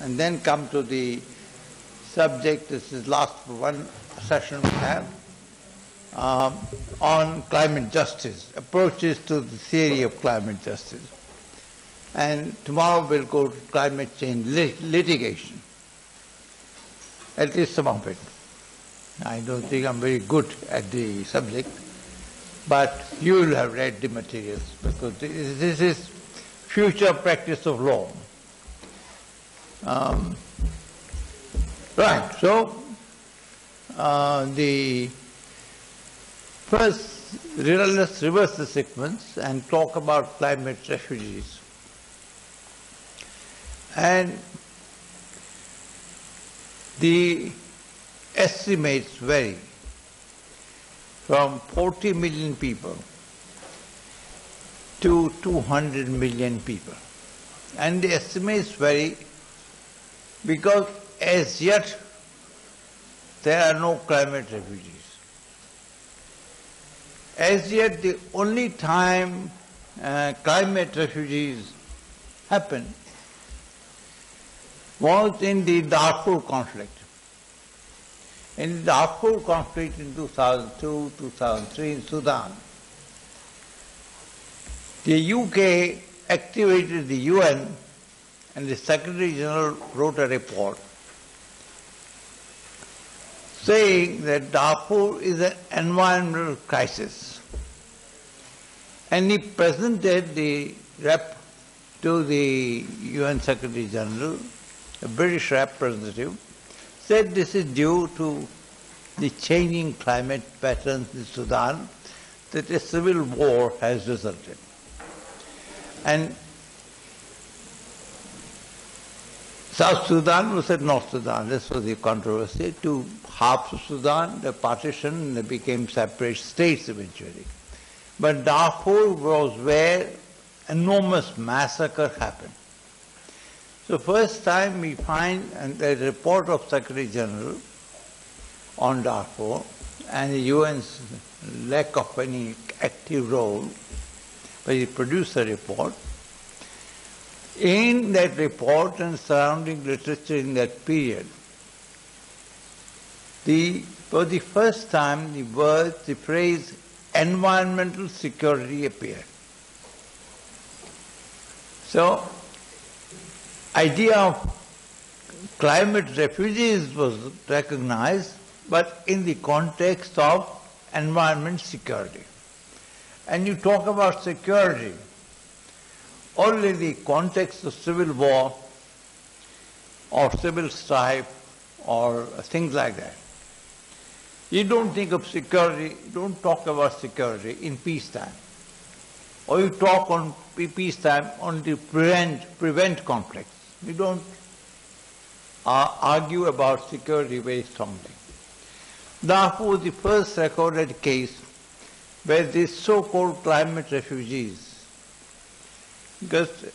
and then come to the subject. This is last one session we have on climate justice, approaches to the theory of climate justice. And tomorrow we'll go to climate change litigation, at least some of it. I don't think I'm very good at the subject, but you will have read the materials because this is future practice of law. Right, so let's reverse the sequence and talk about climate refugees. And the estimates vary from 40 million people to 200 million people. And the estimates vary because as yet there are no climate refugees. As yet the only time climate refugees happened was in the Darfur conflict. In the Darfur conflict in 2002, 2003 in Sudan, the UK activated the UN and the Secretary General wrote a report saying that Darfur is an environmental crisis. And he presented the rep to the UN Secretary General, a British representative, said this is due to the changing climate patterns in Sudan, that a civil war has resulted. And South Sudan was at North Sudan. This was the controversy. Two halves of Sudan, the partition, they became separate states eventually. But Darfur was where enormous massacre happened. So first time we find the report of Secretary General on Darfur and the UN's lack of any active role, but he produced a report. In that report and surrounding literature in that period, for the first time the phrase environmental security appeared. So, idea of climate refugees was recognized, but in the context of environment security. And you talk about security only in the context of civil war or civil strife or things like that. You don't think of security, you don't talk about security in peacetime. Or you talk on peacetime only to prevent conflicts. You don't argue about security very strongly. Darfur was the first recorded case where these so-called climate refugees, because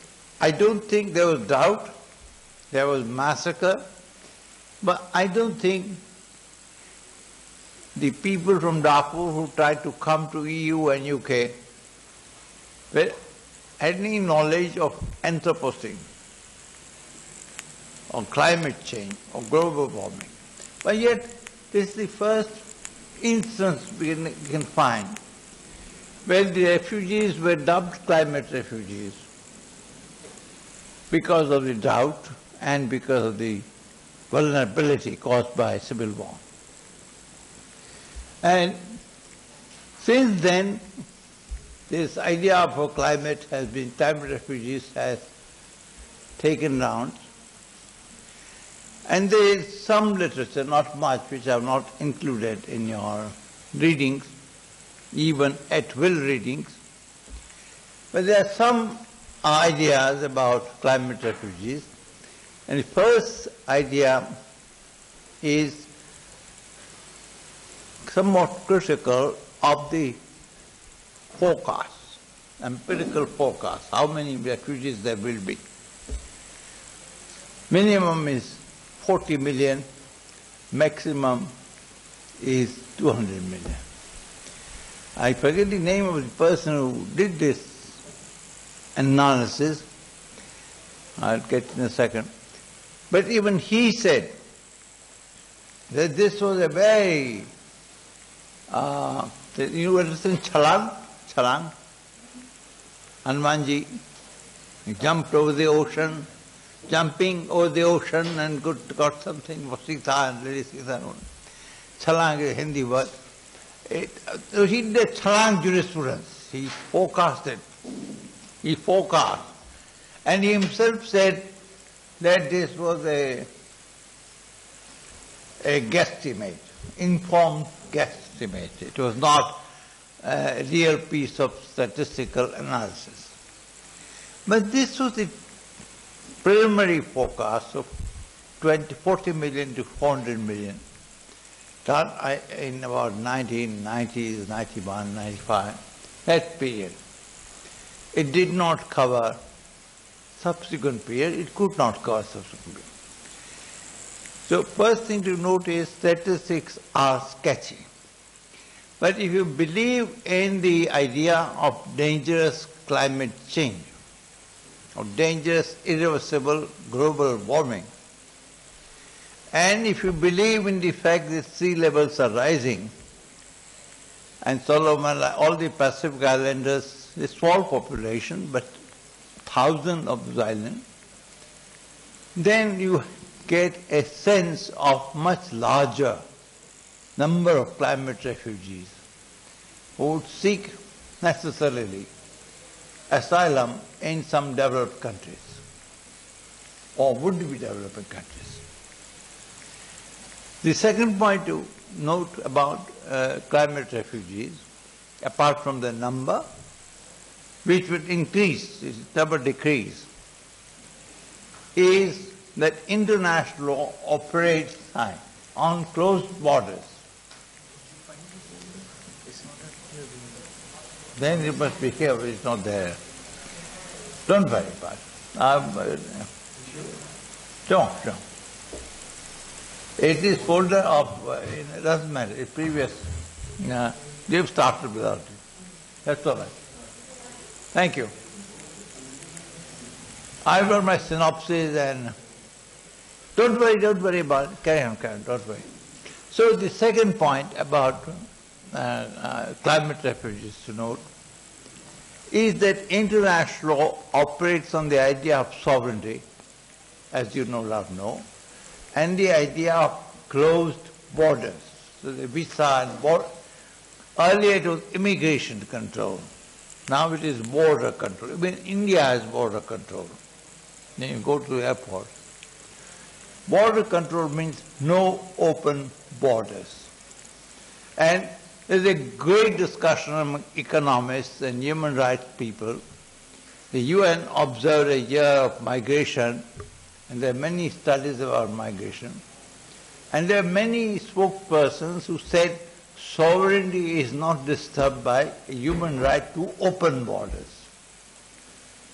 I don't think there was doubt, there was massacre, but I don't think the people from Darfur who tried to come to EU and UK had any knowledge of Anthropocene or climate change or global warming. But yet, this is the first instance we can find where the refugees were dubbed climate refugees because of the doubt and because of the vulnerability caused by civil war. And since then, this idea of a climate refugees has taken round. And there is some literature, not much, which I have not included in your readings, even at-will readings. But there are some ideas about climate refugees. And the first idea is somewhat critical of the forecast, empirical forecast, how many refugees there will be. Minimum is 40 million, maximum is 200 million. I forget the name of the person who did this analysis. I'll get in a second. But even he said that this was a very, you understand Chalang? Hanumanji jumped over the ocean, jumping over the ocean and got something for Sita and Lady Sita. Chalang is a Hindi word. So he did Chalang jurisprudence. He forecasted. He forecast. And he himself said that this was a guesstimate, informed guesstimate. It was not a real piece of statistical analysis. But this was the preliminary forecast of 40 million to 400 million done in about 1990s, 91, 95, that period. It did not cover subsequent period. It could not cover subsequent period. So first thing to note is statistics are sketchy. But if you believe in the idea of dangerous climate change, of dangerous irreversible global warming, and if you believe in the fact that sea levels are rising, and Solomon, all the Pacific Islanders, a small population, but thousands of those islands, then you get a sense of much larger number of climate refugees who would seek necessarily asylum in some developed countries or would be developing countries. The second point to note about climate refugees, apart from the number, which would increase, it never decrease, is that international law operates on closed borders. Then you must be careful, it's not there. Don't worry about it. Don't. It is folder of, it doesn't matter, it's previous. They've started without it. That's all right. Thank you. I've got my synopsis and don't worry about it. Carry on, don't worry. So the second point about climate refugees to note is that international law operates on the idea of sovereignty, as you no doubt know, and the idea of closed borders. So the visa and border. Earlier it was immigration control. Now it is border control. Even India has border control. Then you go to the airport. Border control means no open borders. And there's a great discussion among economists and human rights people. The UN observed a year of migration, and there are many studies about migration. And there are many spokespersons who said sovereignty is not disturbed by a human right to open borders.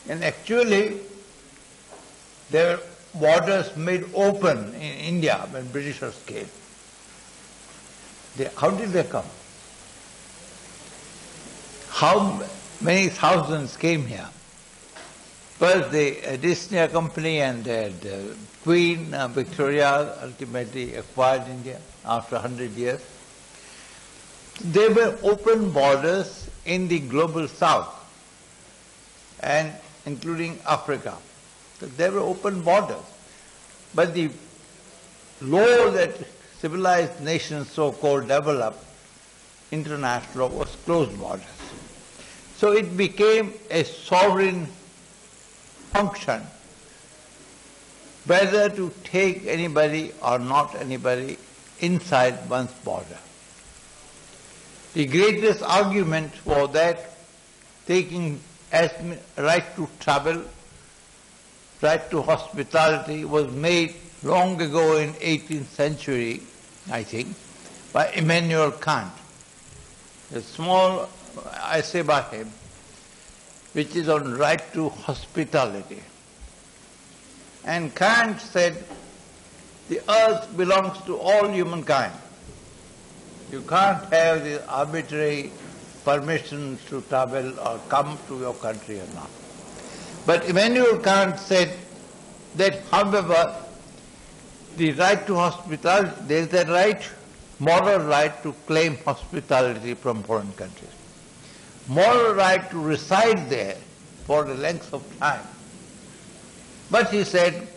And actually, there were borders made open in India when Britishers came. How did they come? How many thousands came here? First, the East India Company and the Queen Victoria ultimately acquired India after 100 years. There were open borders in the global south, and including Africa. So there were open borders. But the law that civilized nations so-called developed, international law, was closed borders. So it became a sovereign function whether to take anybody or not anybody inside one's border. The greatest argument for that, taking as right to travel, right to hospitality, was made long ago in 18th century, I think, by Immanuel Kant. A small essay by him, which is on right to hospitality. And Kant said, the earth belongs to all humankind. You can't have the arbitrary permission to travel or come to your country or not. But Immanuel Kant said that, however, the right to hospitality, there is a right, moral right to claim hospitality from foreign countries. Moral right to reside there for the length of time. But he said,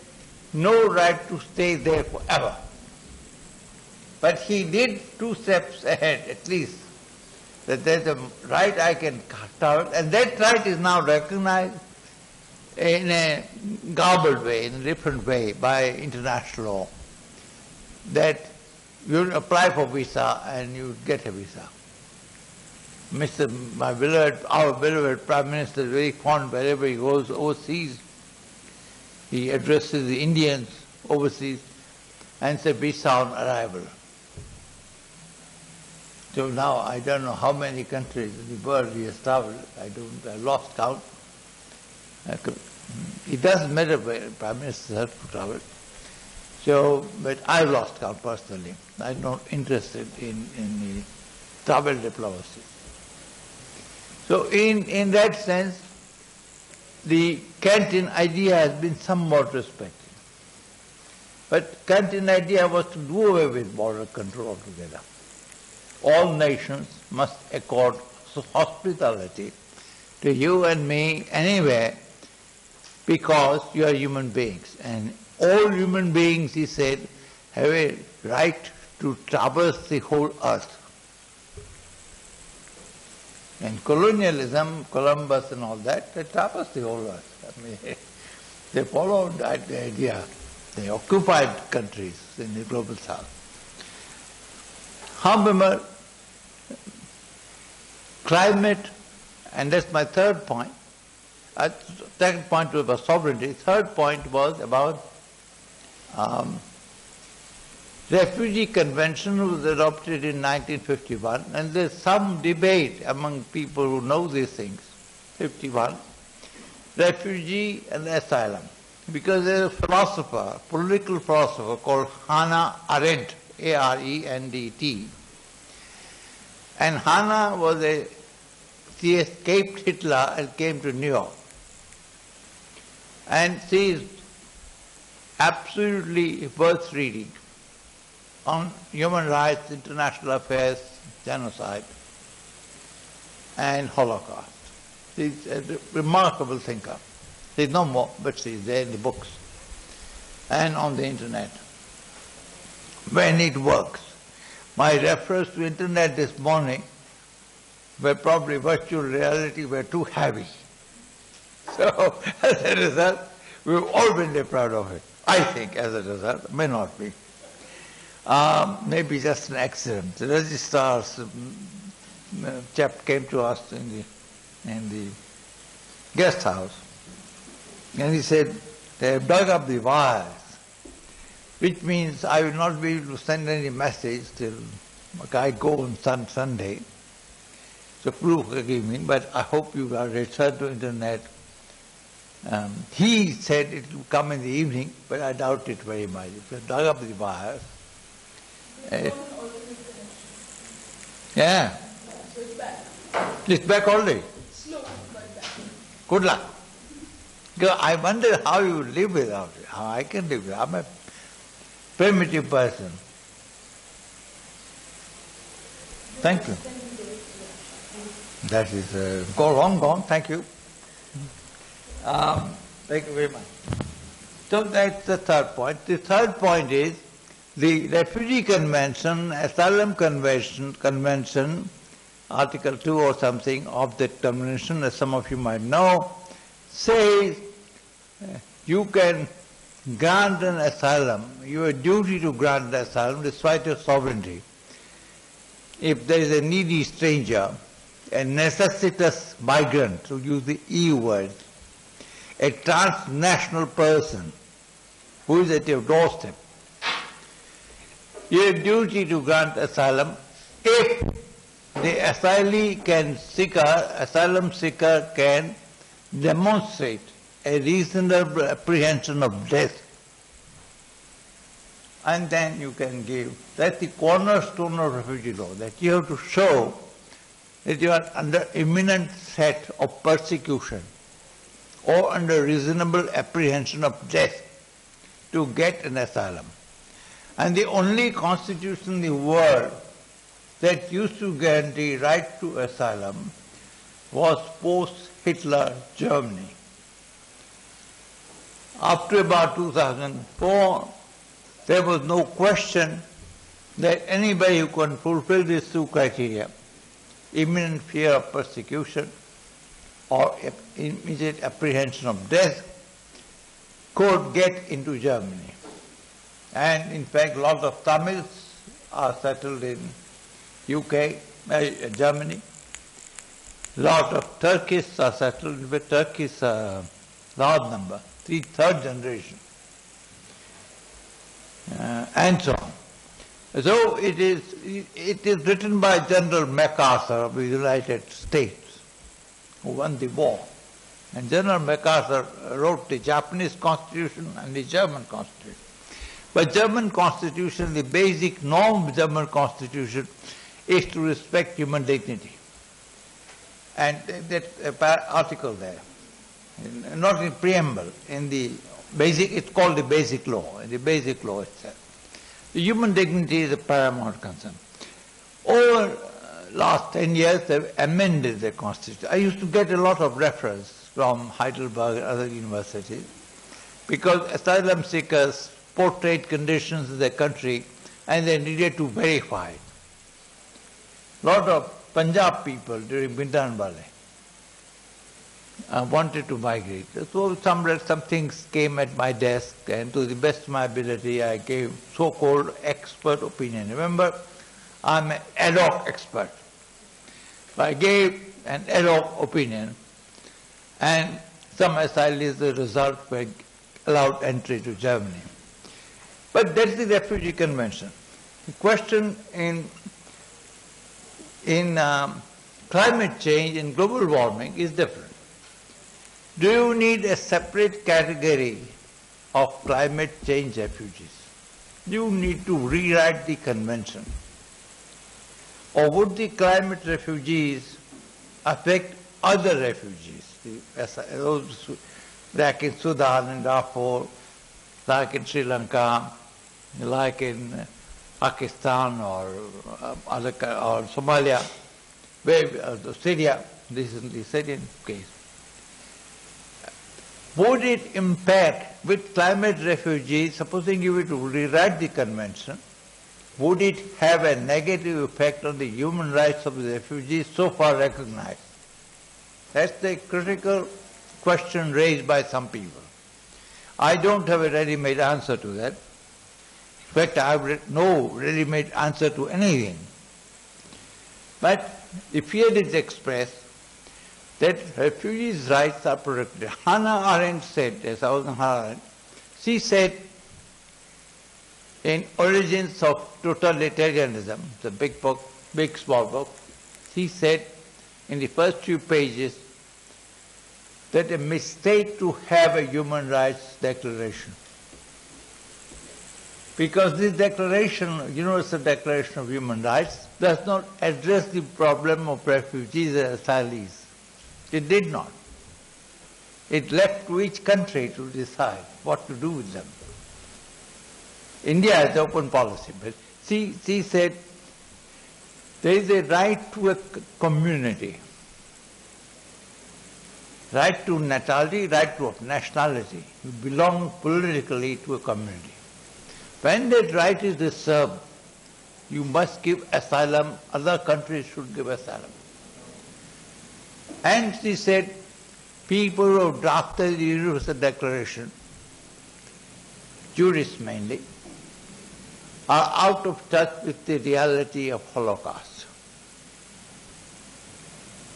no right to stay there forever. But he did two steps ahead, at least, that there's a right I can travel, and that right is now recognized in a garbled way, in a different way by international law, that you apply for visa and you get a visa. Our beloved Prime Minister is very fond wherever he goes overseas. He addresses the Indians overseas and says visa on arrival. So now I don't know how many countries in the world he has traveled. I lost count. It doesn't matter where Prime Minister has to travel. So, but I've lost count personally. I'm not interested in the travel diplomacy. So in that sense, the Canton idea has been somewhat respected. But Canton idea was to do away with border control altogether. All nations must accord hospitality to you and me anywhere because you are human beings. And all human beings, he said, have a right to traverse the whole earth. And colonialism, Columbus and all that, they traversed the whole earth. I mean, they followed that idea. They occupied countries in the global south. However, climate, and that's my third point. Second point was about sovereignty. Third point was about Refugee Convention was adopted in 1951, and there's some debate among people who know these things. 51, refugee and asylum. Because there's a philosopher, political philosopher called Hannah Arendt, A-R-E-N-D-T. And Hannah she escaped Hitler and came to New York. And she is absolutely worth reading on human rights, international affairs, genocide, and Holocaust. She's a remarkable thinker. She's no more, but she's there in the books and on the internet. When it works. My reference to internet this morning were probably virtual reality were too heavy. So as a result, we've all been deprived of it. I think as a result, may not be. Maybe just an accident. The registrar's chap came to us in the guest house, and he said, they have dug up the wires, which means I will not be able to send any message till I go on Sunday. So please forgive me, but I hope you are returned to internet. He said it will come in the evening, but I doubt it very much. If you dug up the wires, yeah. So it's back. It's back already. Slow, but back. Good luck. Because I wonder how you live without it, how I can live without it. I'm a primitive person. Thank you. That is, go on, thank you. Thank you very much. So that's the third point. The third point is the Refugee Convention, Asylum Convention, Article 2 or something of that convention, as some of you might know, says you can grant an asylum, you have a duty to grant an asylum despite your sovereignty. If there is a needy stranger, a necessitous migrant, to use the EU word, a transnational person who is at your doorstep, you have a duty to grant asylum if the asylum seeker can demonstrate a reasonable apprehension of death. And then you can give. That's the cornerstone of refugee law, that you have to show that you are under imminent threat of persecution or under reasonable apprehension of death to get an asylum. And the only constitution in the world that used to guarantee right to asylum was post-Hitler Germany. Up to about 2004, there was no question that anybody who can fulfill these two criteria, imminent fear of persecution or immediate apprehension of death, could get into Germany. And in fact, a lot of Tamils are settled in UK, Germany. A lot of Turkish are settled, but Turkey is a large number, third generation, and so on. So it is written by General MacArthur of the United States, who won the war. And General MacArthur wrote the Japanese Constitution and the German Constitution. But German Constitution, the basic norm of German Constitution is to respect human dignity. And that article there, not in preamble, in the basic, it's called the basic law, in the basic law itself. The human dignity is a paramount concern. Over last 10 years, they've amended the Constitution. I used to get a lot of reference from Heidelberg and other universities because asylum seekers portrayed conditions in their country and they needed to verify it. A lot of Punjab people during Bindran Valley wanted to migrate. So some things came at my desk, and to the best of my ability I gave so-called expert opinion. Remember, I'm an ad hoc expert. I gave an ad hoc opinion, and some asylees, the result, were allowed entry to Germany. But that's the Refugee Convention. The question in climate change and global warming is different. Do you need a separate category of climate change refugees? You need to rewrite the convention. Or would the climate refugees affect other refugees? Those like in Sudan and Darfur, like in Sri Lanka, like in Pakistan or Somalia, Syria. This is the Syrian case. Would it impact with climate refugees, supposing you were to rewrite the convention, would it have a negative effect on the human rights of the refugees so far recognized? That's the critical question raised by some people. I don't have a ready-made answer to that. In fact, I have no ready-made answer to anything. But the fear is expressed that refugees' rights are protected. Hannah Arendt said, she said in Origins of Totalitarianism, the big book, big small book, she said in the first few pages that a mistake to have a human rights declaration. Because this declaration, Universal Declaration of Human Rights, does not address the problem of refugees and asylees. It did not. It left to each country to decide what to do with them. India has open policy, but she said there is a right to a community, right to natality, right to nationality. You belong politically to a community. When that right is disturbed, you must give asylum, other countries should give asylum. And she said, people who drafted the Universal Declaration, jurists mainly, are out of touch with the reality of Holocaust.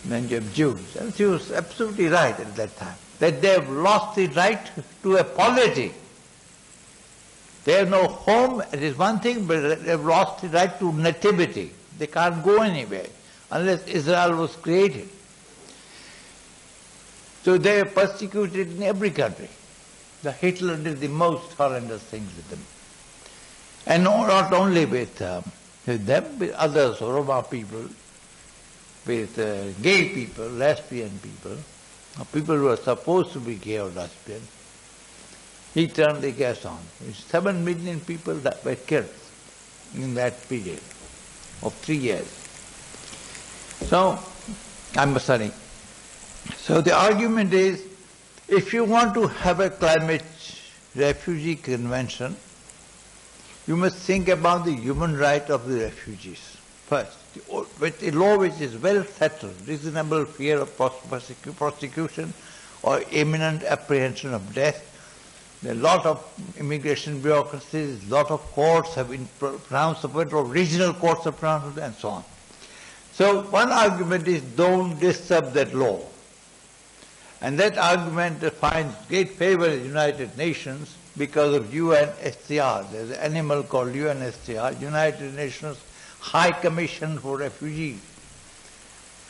When you have Jews, and she was absolutely right at that time, that they have lost the right to a polity. They have no home, it is one thing, but they have lost the right to nativity. They can't go anywhere unless Israel was created. So they are persecuted in every country. The Hitler did the most horrendous things with them. And not only with them, with others, Roma people, with gay people, lesbian people, people who are supposed to be gay or lesbian. He turned the gas on. 7 million people that were killed in that period of 3 years. So, I'm sorry. So the argument is, if you want to have a climate refugee convention, you must think about the human right of the refugees first. With a law which is well settled, reasonable fear of prosecution or imminent apprehension of death. There are a lot of immigration bureaucracies, a lot of courts have been pronounced upon it, or regional courts have pronounced it, and so on. So one argument is, don't disturb that law. And that argument finds great favor in the United Nations because of UNHCR. There's an animal called UNHCR, United Nations High Commission for Refugees.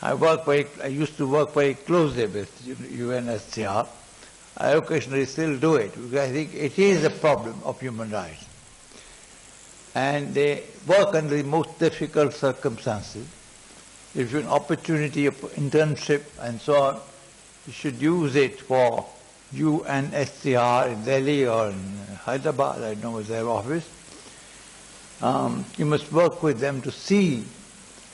I used to work very closely with UNHCR. I occasionally still do it because I think it is a problem of human rights. And they work under the most difficult circumstances. If you have an opportunity of internship and so on, you should use it for UNHCR in Delhi or in Hyderabad, I know is their office. You must work with them to see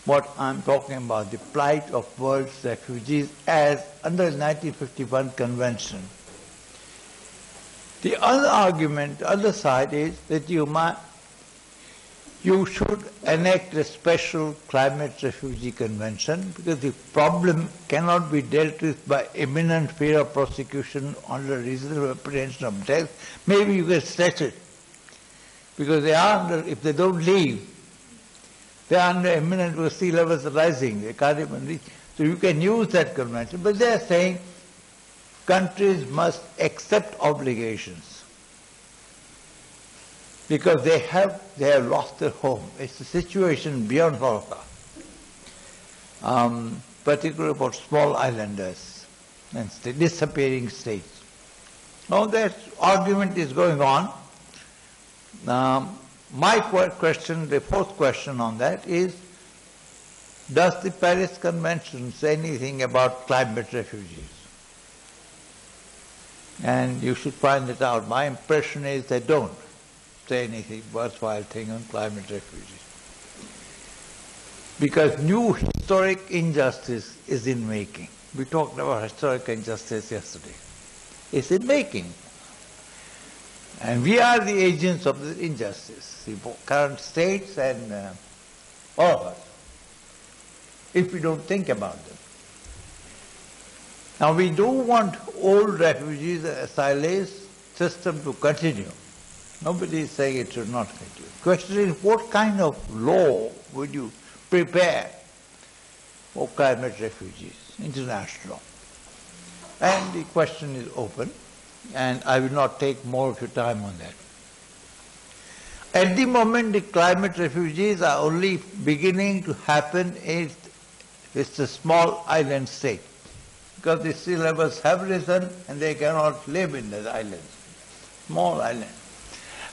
what I'm talking about, the plight of world's refugees as under the 1951 Convention. The other argument, the other side is that you should enact a special climate refugee convention because the problem cannot be dealt with by imminent fear of prosecution under reasonable apprehension of death. Maybe you can stretch it because they are under, if they don't leave, they are under imminent sea levels rising. They can't even reach. So you can use that convention. But they are saying countries must accept obligations because they have lost their home. It's a situation beyond Holocaust, particularly about small islanders and disappearing states. Now that argument is going on. My question, the fourth question on that is, does the Paris Convention say anything about climate refugees? And you should find it out. My impression is they don't say anything worthwhile thing on climate refugees. Because new historic injustice is in making. We talked about historic injustice yesterday. It's in making. And we are the agents of the injustice, the current states and all of us, if we don't think about them. Now we don't want old refugees and asylees system to continue. Nobody is saying it should not continue. The question is, what kind of law would you prepare for climate refugees, international law? And the question is open, and I will not take more of your time on that. At the moment, the climate refugees are only beginning to happen in it's a small island state, because the sea levels have risen and they cannot live in the islands, small island.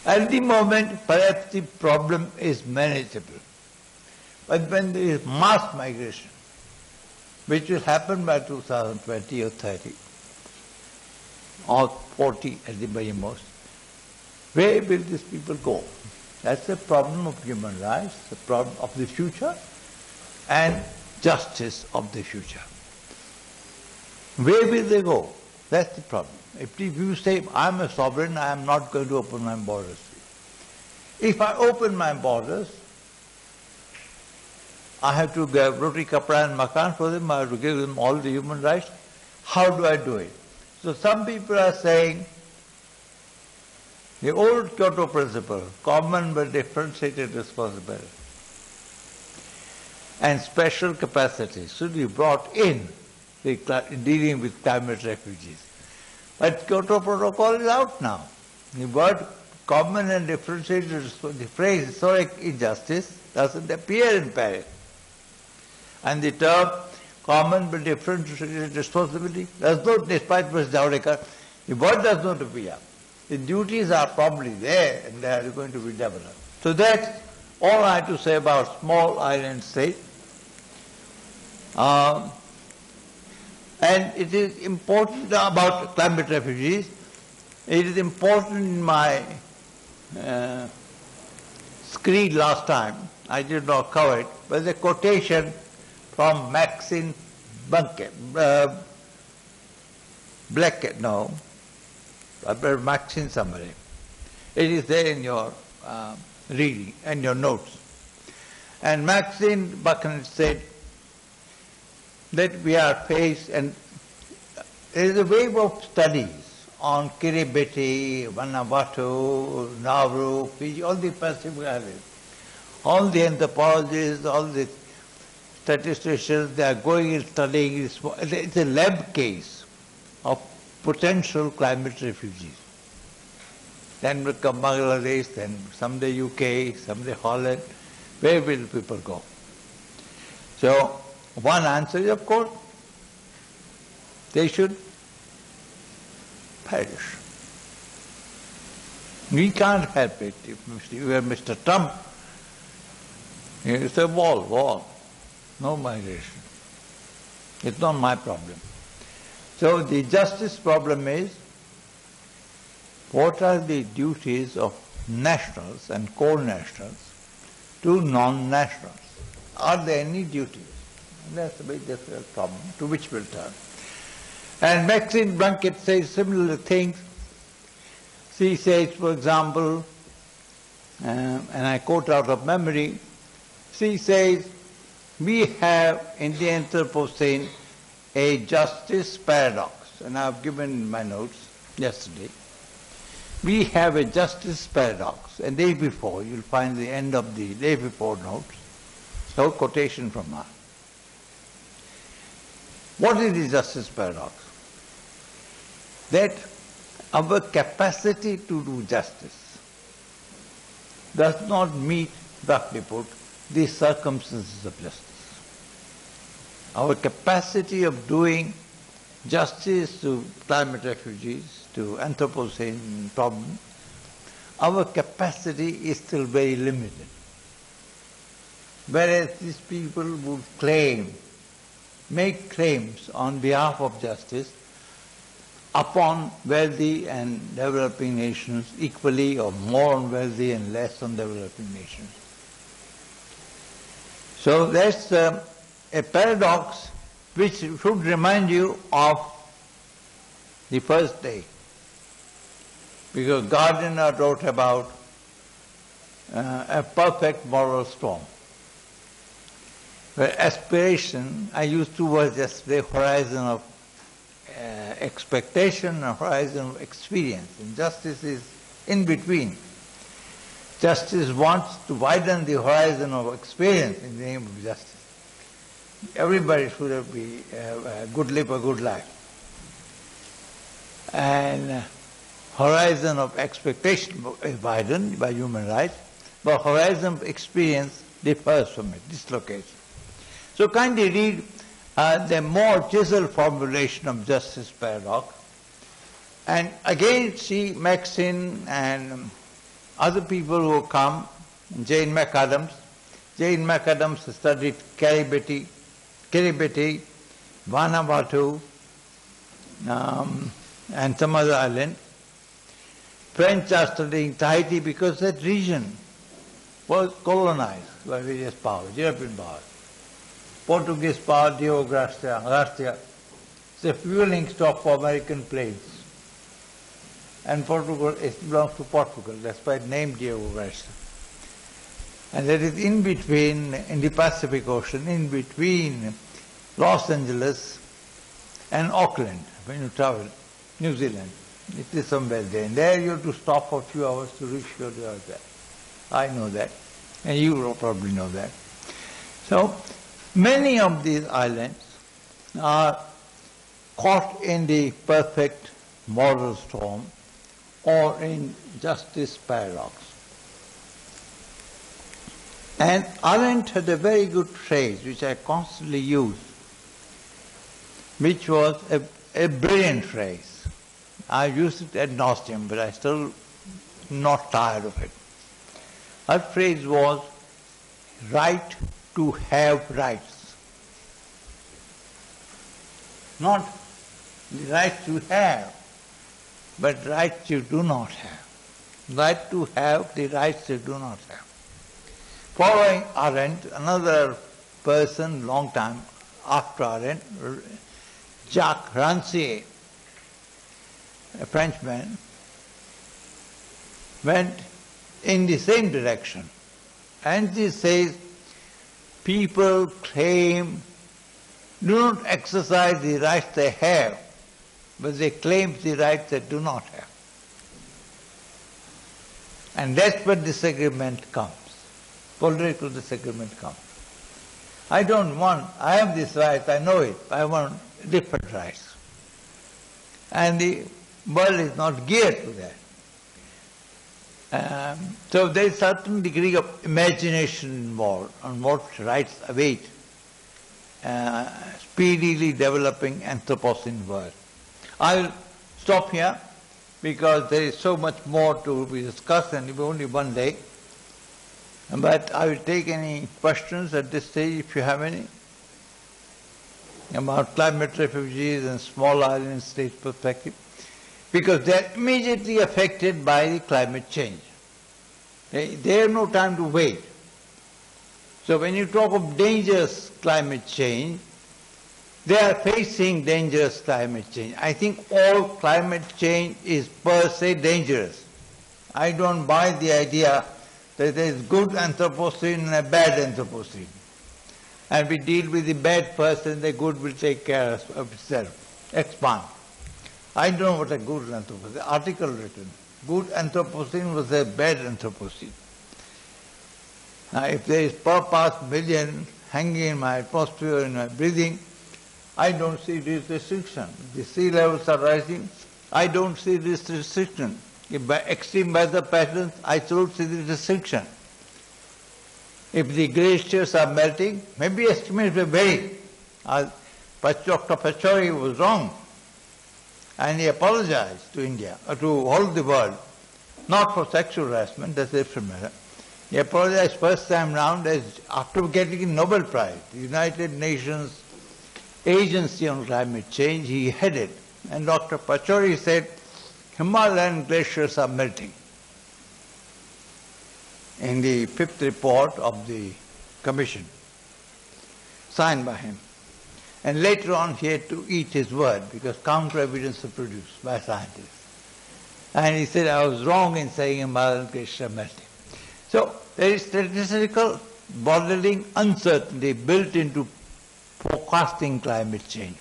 At the moment, perhaps the problem is manageable. But when there is mass migration, which will happen by 2020 or 30, or 40 at the very most, where will these people go? That's the problem of human rights, the problem of the future, and justice of the future. Where will they go? That's the problem. If you say, I'm a sovereign, I am not going to open my borders. If I open my borders, I have to give roti, kapra and makan for them, I have to give them all the human rights. How do I do it? So some people are saying, the old Kyoto principle, common but differentiated responsibility, and special capacities should be brought in dealing with climate refugees. But Kyoto Protocol is out now. The word common and differentiated, the phrase historic injustice doesn't appear in Paris. And the term common but differentiated responsibility does not, despite Mr. Javadekar, the word does not appear. The duties are probably there and they are going to be developed. So that's all I have to say about small island state. And it is important about climate refugees It is important in my screed last time, I did not cover it, but the quotation from Maxine Blackett, no, Maxine somebody. It is there in your reading and your notes. And Maxine Buchanan said that we are faced, and there is a wave of studies on Kiribati, Vanuatu, Nauru, Fiji, all the Pacific Islands. All the anthropologists, all the statisticians, they are going and studying this. It's a lab case of potential climate refugees. Then will come Bangladesh, then someday UK, someday Holland. Where will people go? So one answer is, of course, they should perish. We can't help it. If you are Mr. Trump, you say wall, no migration. It's not my problem. So the justice problem is, what are the duties of nationals and co-nationals to non-nationals? Are there any duties? And that's a very difficult problem to which we'll turn. And Maxine Blackett says similar things. She says, for example, and I quote out of memory, she says, we have in the Anthropocene a justice paradox, and I've given my notes yesterday. We have a justice paradox, and day before, you'll find the end of the day before notes, so quotation from her. What is the justice paradox? That our capacity to do justice does not meet, roughly put, the circumstances of justice. Our capacity of doing justice to climate refugees, to Anthropocene problem, our capacity is still very limited. Whereas these people would make claims on behalf of justice upon wealthy and developing nations equally, or more on wealthy and less on developing nations. So that's a paradox which should remind you of the first day. Because Gardiner wrote about a perfect moral storm, where aspiration, I used two words yesterday, horizon of expectation and horizon of experience. And justice is in between. Justice wants to widen the horizon of experience in the name of justice. Everybody should live a good life. And horizon of expectation is widened by human rights, but horizon of experience differs from it, dislocates. So kindly read the more chiseled formulation of justice paradox. And again see Maxine and other people who come, Jane McAdams. Jane McAdams studied Kiribati, Vanuatu, and some other island. French are studying Tahiti because that region was colonized by various powers, European powers. Portuguese power, Diego Garcia. It's a fueling stop for American planes. And Portugal, it belongs to Portugal, that's why it's named Diego Garcia. And that is in between, in the Pacific Ocean, in between Los Angeles and Auckland, when you travel, New Zealand. It is somewhere there. And there you have to stop for a few hours to reach your there. I know that. And you probably know that. So, many of these islands are caught in the perfect moral storm or in justice paradox. And Arendt had a very good phrase which I constantly use, which was a brilliant phrase. I used it ad nauseum, but I still not tired of it. Her phrase was, right to have rights. Not the right to have, but rights you do not have. Right to have the rights you do not have. Following Arendt, another person, long time after Arendt, Jacques Rancière, a Frenchman, went in the same direction. And he says, people do not exercise the rights they have, but they claim the rights they do not have. And that's where disagreement comes. Political disagreement comes. I have this right, I know it, I want different rights. And the world is not geared to that. So there is a certain degree of imagination involved on what rights await speedily developing Anthropocene world. I'll stop here because there is so much more to be discussed and it will be only one day. But I will take any questions at this stage if you have any about climate refugees and small island state perspective, because they are immediately affected by the climate change. They have no time to wait. So when you talk of dangerous climate change, they are facing dangerous climate change. I think all climate change is per se dangerous. I don't buy the idea that there is good Anthropocene and a bad Anthropocene. And we deal with the bad person, the good will take care of itself. Expand. I don't know what a good Anthropocene, article written. Good Anthropocene was a bad Anthropocene. Now if there is per past million hanging in my atmosphere, in my breathing, I don't see this restriction. The sea levels are rising, I don't see this restriction. If by extreme weather patterns, I don't see the restriction. If the glaciers are melting, maybe estimates were vague. Dr. Pachauri was wrong. And he apologized to India, to all the world, not for sexual harassment, that's a different matter. He apologized first time round after getting a Nobel Prize, the United Nations Agency on Climate Change, he headed. And Dr. Pachauri said, Himalayan glaciers are melting. In the 5th report of the commission, signed by him. And later on he had to eat his word because counter-evidence was produced by scientists. And he said, I was wrong in saying Himalayan glaciers are melting. So there is statistical modeling uncertainty built into forecasting climate change.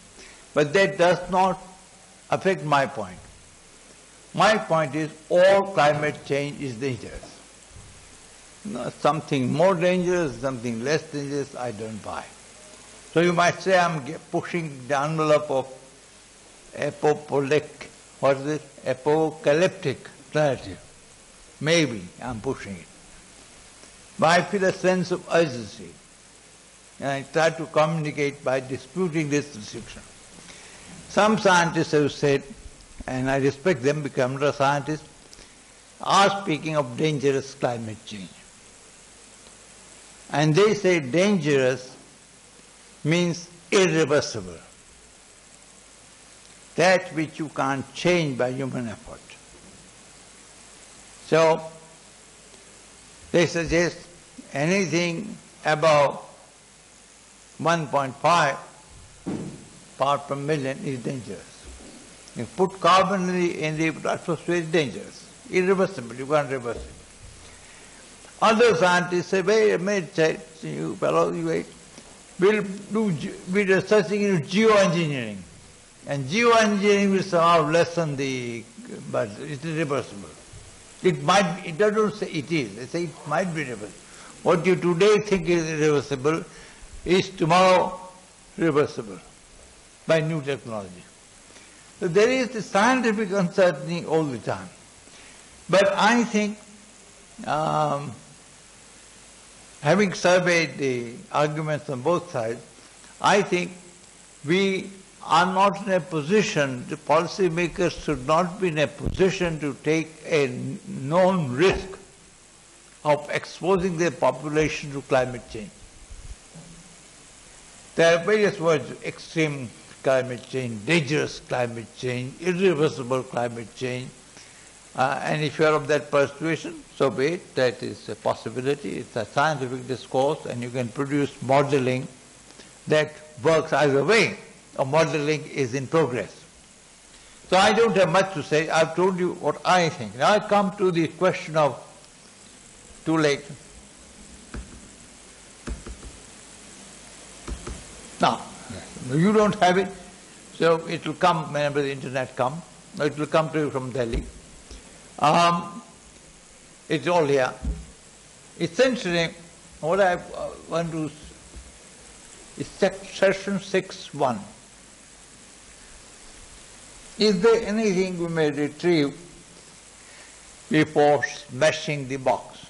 But that does not affect my point. My point is all climate change is dangerous. Something more dangerous, something less dangerous, I don't buy. So you might say I'm pushing the envelope of apocalyptic narrative. Maybe I'm pushing it. But I feel a sense of urgency. And I try to communicate by disputing this restriction. Some scientists have said, and I respect them because I'm not a scientist, are speaking of dangerous climate change. And they say dangerous means irreversible. That which you can't change by human effort. So, they suggest anything above 1.5 part per million is dangerous. You put carbon in the atmosphere, it's dangerous, irreversible, you can't reverse it. Other scientists say, wait a minute, you fellows, you wait. We're researching into geoengineering. And geoengineering will somehow lessen but it's irreversible. It doesn't say it is, they say it might be reversible. What you today think is irreversible is tomorrow reversible by new technology. So there is the scientific uncertainty all the time. But I think, having surveyed the arguments on both sides, I think we are not in a position, the policymakers should not be in a position to take a known risk of exposing their population to climate change. There are various words, extreme climate change, dangerous climate change, irreversible climate change. And if you are of that persuasion, so be it. That is a possibility. It's a scientific discourse, and you can produce modeling that works either way, or modeling is in progress. So I don't have much to say. I've told you what I think. Now I come to the question of too late. Now, you don't have it, so it will come whenever the internet comes. It will come to you from Delhi. It's all here. Essentially, what I want to is section 6.1. Is there anything we may retrieve before smashing the box?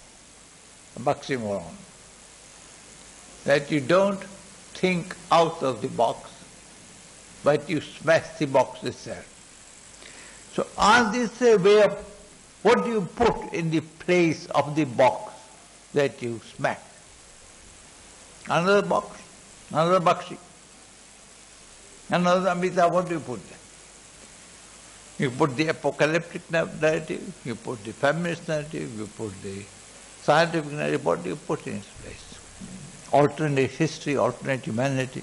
Oxymoron. That you don't think out of the box, but you smash the box itself. So is this a way of what do you put in the place of the box that you smash? Another box, another bakshi, another Amrita, what do you put there? You put the apocalyptic narrative, you put the feminist narrative, you put the scientific narrative, what do you put in its place? Alternate history, alternate humanity.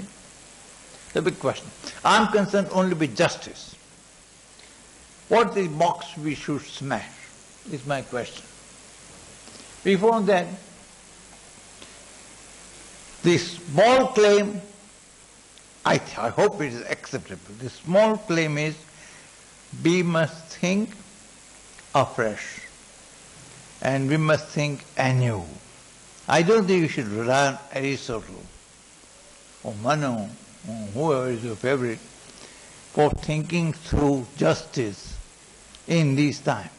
The big question. I'm concerned only with justice. What is the box we should smash is my question. Before that, the small claim, I hope it is acceptable. The small claim is we must think afresh and we must think anew. I don't think you should rely on Aristotle or Manu or whoever is your favorite for thinking through justice in these times.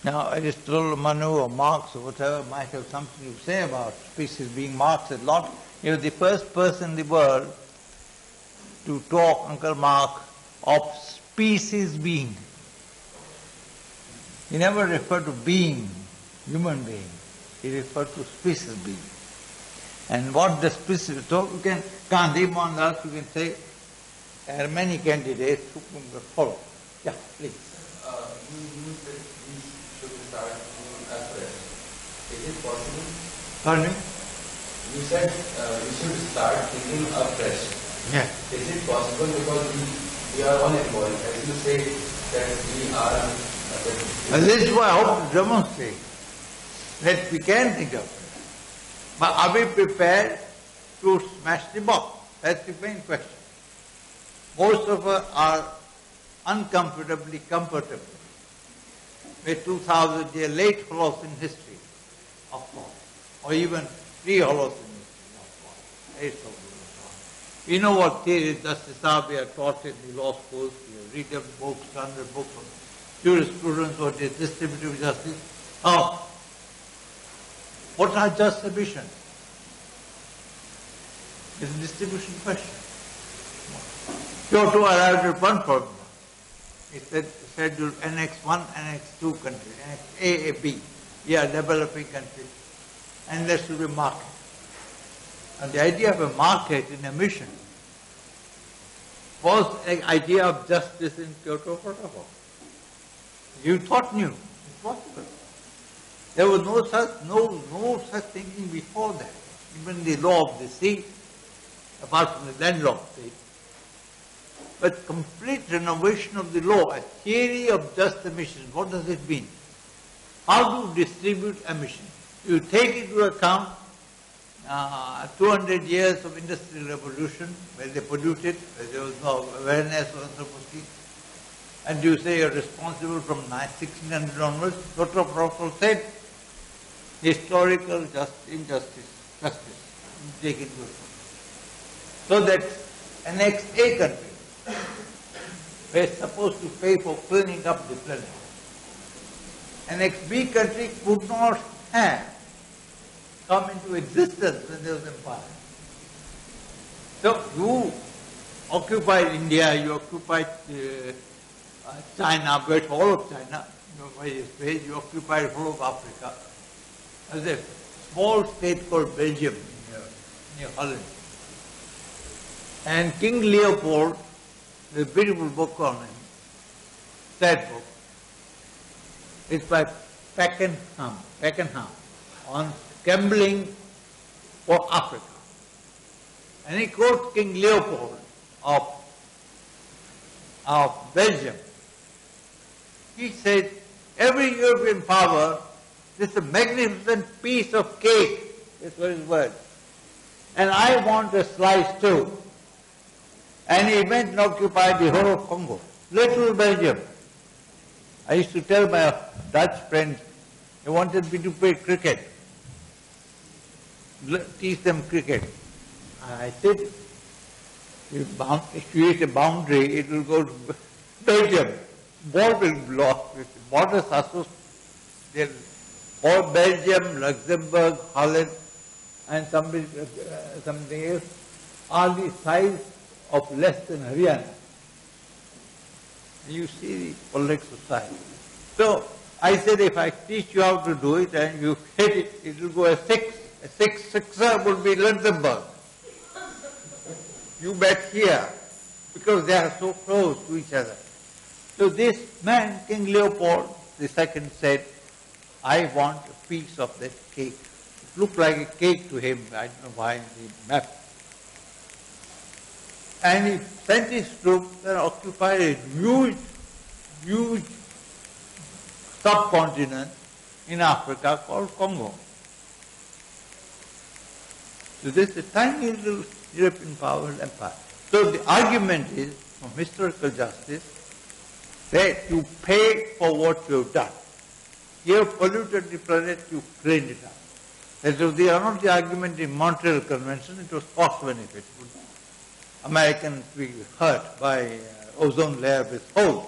Now, Aristotle, Manu or Marx or whatever might have something to say about species being. Marx a lot. He was the first person in the world to talk, Uncle Marx, of species being. He never referred to being, human being. He referred to species being. And what the species, so you can, Gandhi, Mohandas, you can say, there are many candidates who can follow. Yeah, please. You said we should start afresh. Is it possible? Pardon me? You said we should start thinking afresh. Yeah. Is it possible because we are all involved? As you say that we are. And this is why I hope to demonstrate that we can think of it. But are we prepared to smash the box? That's the main question. Most of us are uncomfortably comfortable with 2,000-year late Holocene history of thought, or even pre-Holocene history of thought. We know what theories justice are. We are taught in the law schools. We read them books, hundred books on jurisprudence, what is distributive justice. What are just submissions? It's a distribution question. Kyoto arrived at one formula. It said schedule Annex 1, Annex 2 countries, Annex A, B. We are developing countries. And there should be a market. And the idea of a market in a mission was an idea of justice in Kyoto Protocol. You thought new. It's possible. There was no such thinking before that. Even the law of the sea, apart from the land law of the sea. But complete renovation of the law, a theory of just emissions. What does it mean? How to distribute emissions? You take into account 200 years of industrial revolution, where they polluted, where there was no awareness of anthropocene, and you say you're responsible from 1600 onwards. Kyoto Protocol said historical injustice, justice, take into account. So that Annex A country were supposed to pay for cleaning up the planet. Annex B country could not have come into existence when there was empire. So you occupied India, you occupied China, but all of China, you occupied whole of Africa. There's a small state called Belgium near Holland. And King Leopold, the beautiful book on him, that book, is by Pakenham on gambling for Africa. And he quotes King Leopold of Belgium. He said, every European power is a magnificent piece of cake. This was his word. And I want a slice too. And he went and occupied the whole of Congo, little Belgium. I used to tell my Dutch friends, they wanted me to play cricket, teach them cricket. And I said, if you hit a boundary, it will go to Belgium. Ball will be lost. Borders are so, all Belgium, Luxembourg, Holland, and something else are the size of less than Haryana. You see the politics of size. So I said, if I teach you how to do it and you hit it, it will go a six. A sixer would be Luxembourg. You bet here, because they are so close to each other. So this man, King Leopold II, said, I want a piece of that cake. It looked like a cake to him, I don't know why, in the map. And he sent his troops and occupied a huge subcontinent in Africa called Congo. So this is a tiny little European power empire. So the argument is, from historical justice, that you pay for what you have done. You have polluted the planet, you cleaned it up. That was not the argument in Montreal Convention, it was cost benefit. Americans will be hurt by ozone layer with holes.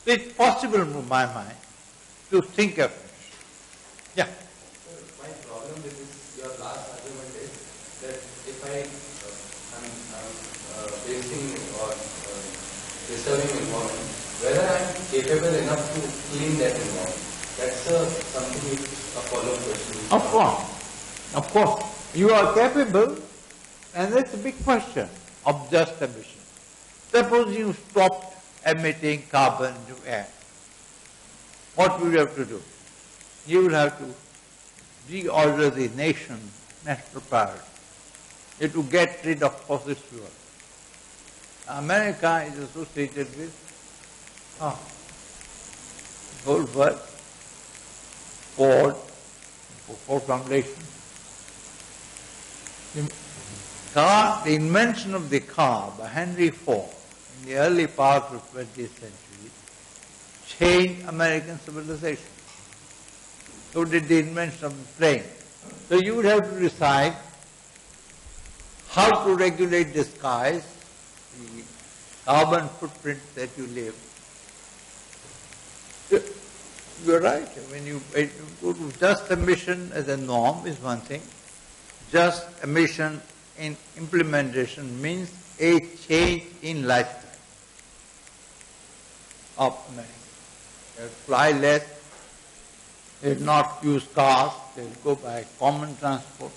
So it's possible, in my mind, to think of it. Yeah. My problem with this, your last argument is that if I am facing or disturbing environment, whether I am capable enough to clean that environment, that's something which a follow-up question is. Of course. You are capable, and that's a big question of just emission. Suppose you stopped emitting carbon to air. What would you have to do? You would have to reorder the national priority. You have to get rid of fossil fuel. America is associated with Goldberg, Ford Foundation. The invention of the car by Henry Ford in the early part of the 20th century changed American civilization. So did the invention of the plane. So you would have to decide how to regulate the skies, the carbon footprint that you leave. You're right. When you go to just emission as a norm is one thing. Just emission in implementation means a change in lifestyle of America. They'll fly less, they'll not use cars, they'll go by common transport,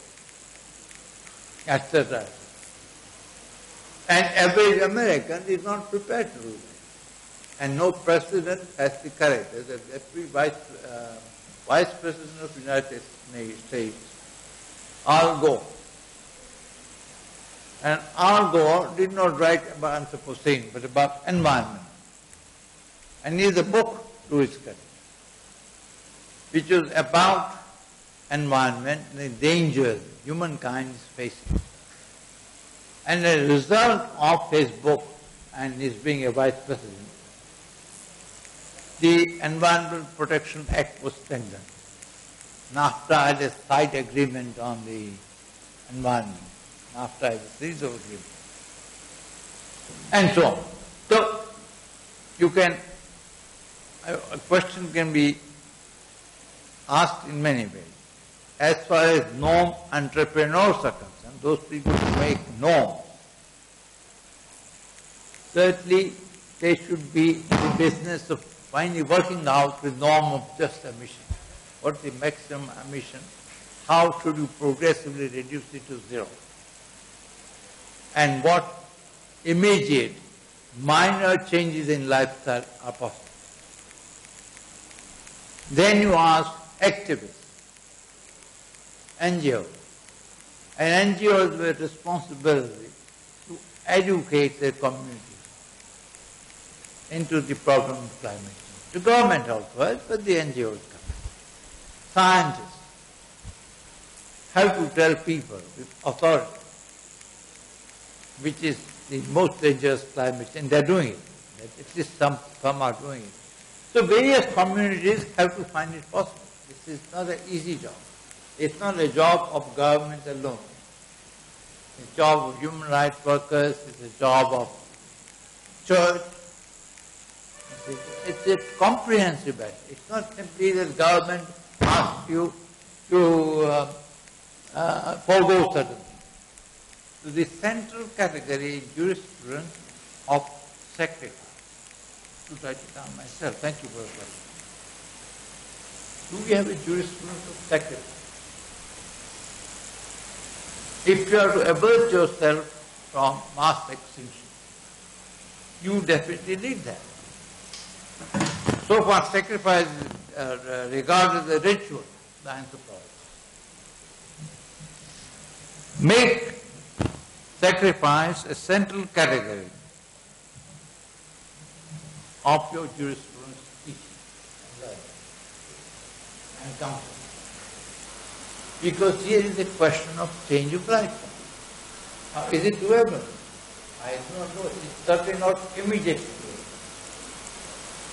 etc. And average American is not prepared to do that. And no president has the courage. As a deputy vice president of the United States, Al Gore. And Al Gore did not write about Anthropocene, but about environment. And he has a book to his credit, which was about environment and the dangers humankind is facing. And as a result of his book and his being a vice president, the Environmental Protection Act was strengthened. NAFTA had a side agreement on the environment. NAFTA had a series of agreements. And so on. So, you can, a question can be asked in many ways. As far as norm entrepreneurs are concerned, those people who make norms, certainly they should be in the business of finally working out the norm of just emission. What is the maximum emission? How should you progressively reduce it to zero? And what immediate, minor changes in lifestyle are possible. Then you ask activists, NGOs, and NGOs with responsibility to educate their communities into the problem of climate change. The government also has, but the NGOs come. Scientists have to tell people with authority which is the most dangerous climate change. They're doing it. At least some are doing it. So various communities have to find it possible. This is not an easy job. It's not a job of government alone. It's a job of human rights workers, it's a job of church. It's a comprehensive matter. It's not simply that government asks you to forego certain things. So the central category in jurisprudence of sacrifice. To write it down myself. Thank you for the question. Do we have a jurisprudence of sacrifice? If you are to avert yourself from mass extinction, you definitely need that. So far, sacrifice is regarded as a ritual, the anthropologists. Make sacrifice a central category of your jurisprudence teaching and counsel. Because here is a question of change of lifestyle. Is it doable? I do not know. It's certainly not immediately doable.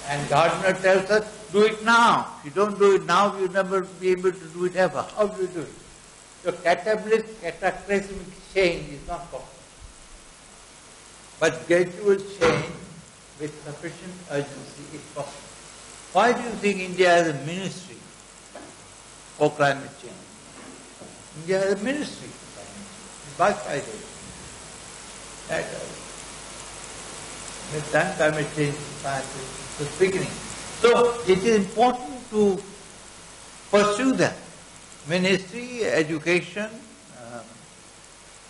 And Gardner tells us, do it now. If you don't do it now, you'll never be able to do it ever. How do you do it? Your cataclysmic change is not possible. But gradual change with sufficient urgency is possible. Why do you think India has a ministry for climate change? India has a ministry for climate change. By with time climate change science is just beginning. So it is important to pursue that. Ministry, education,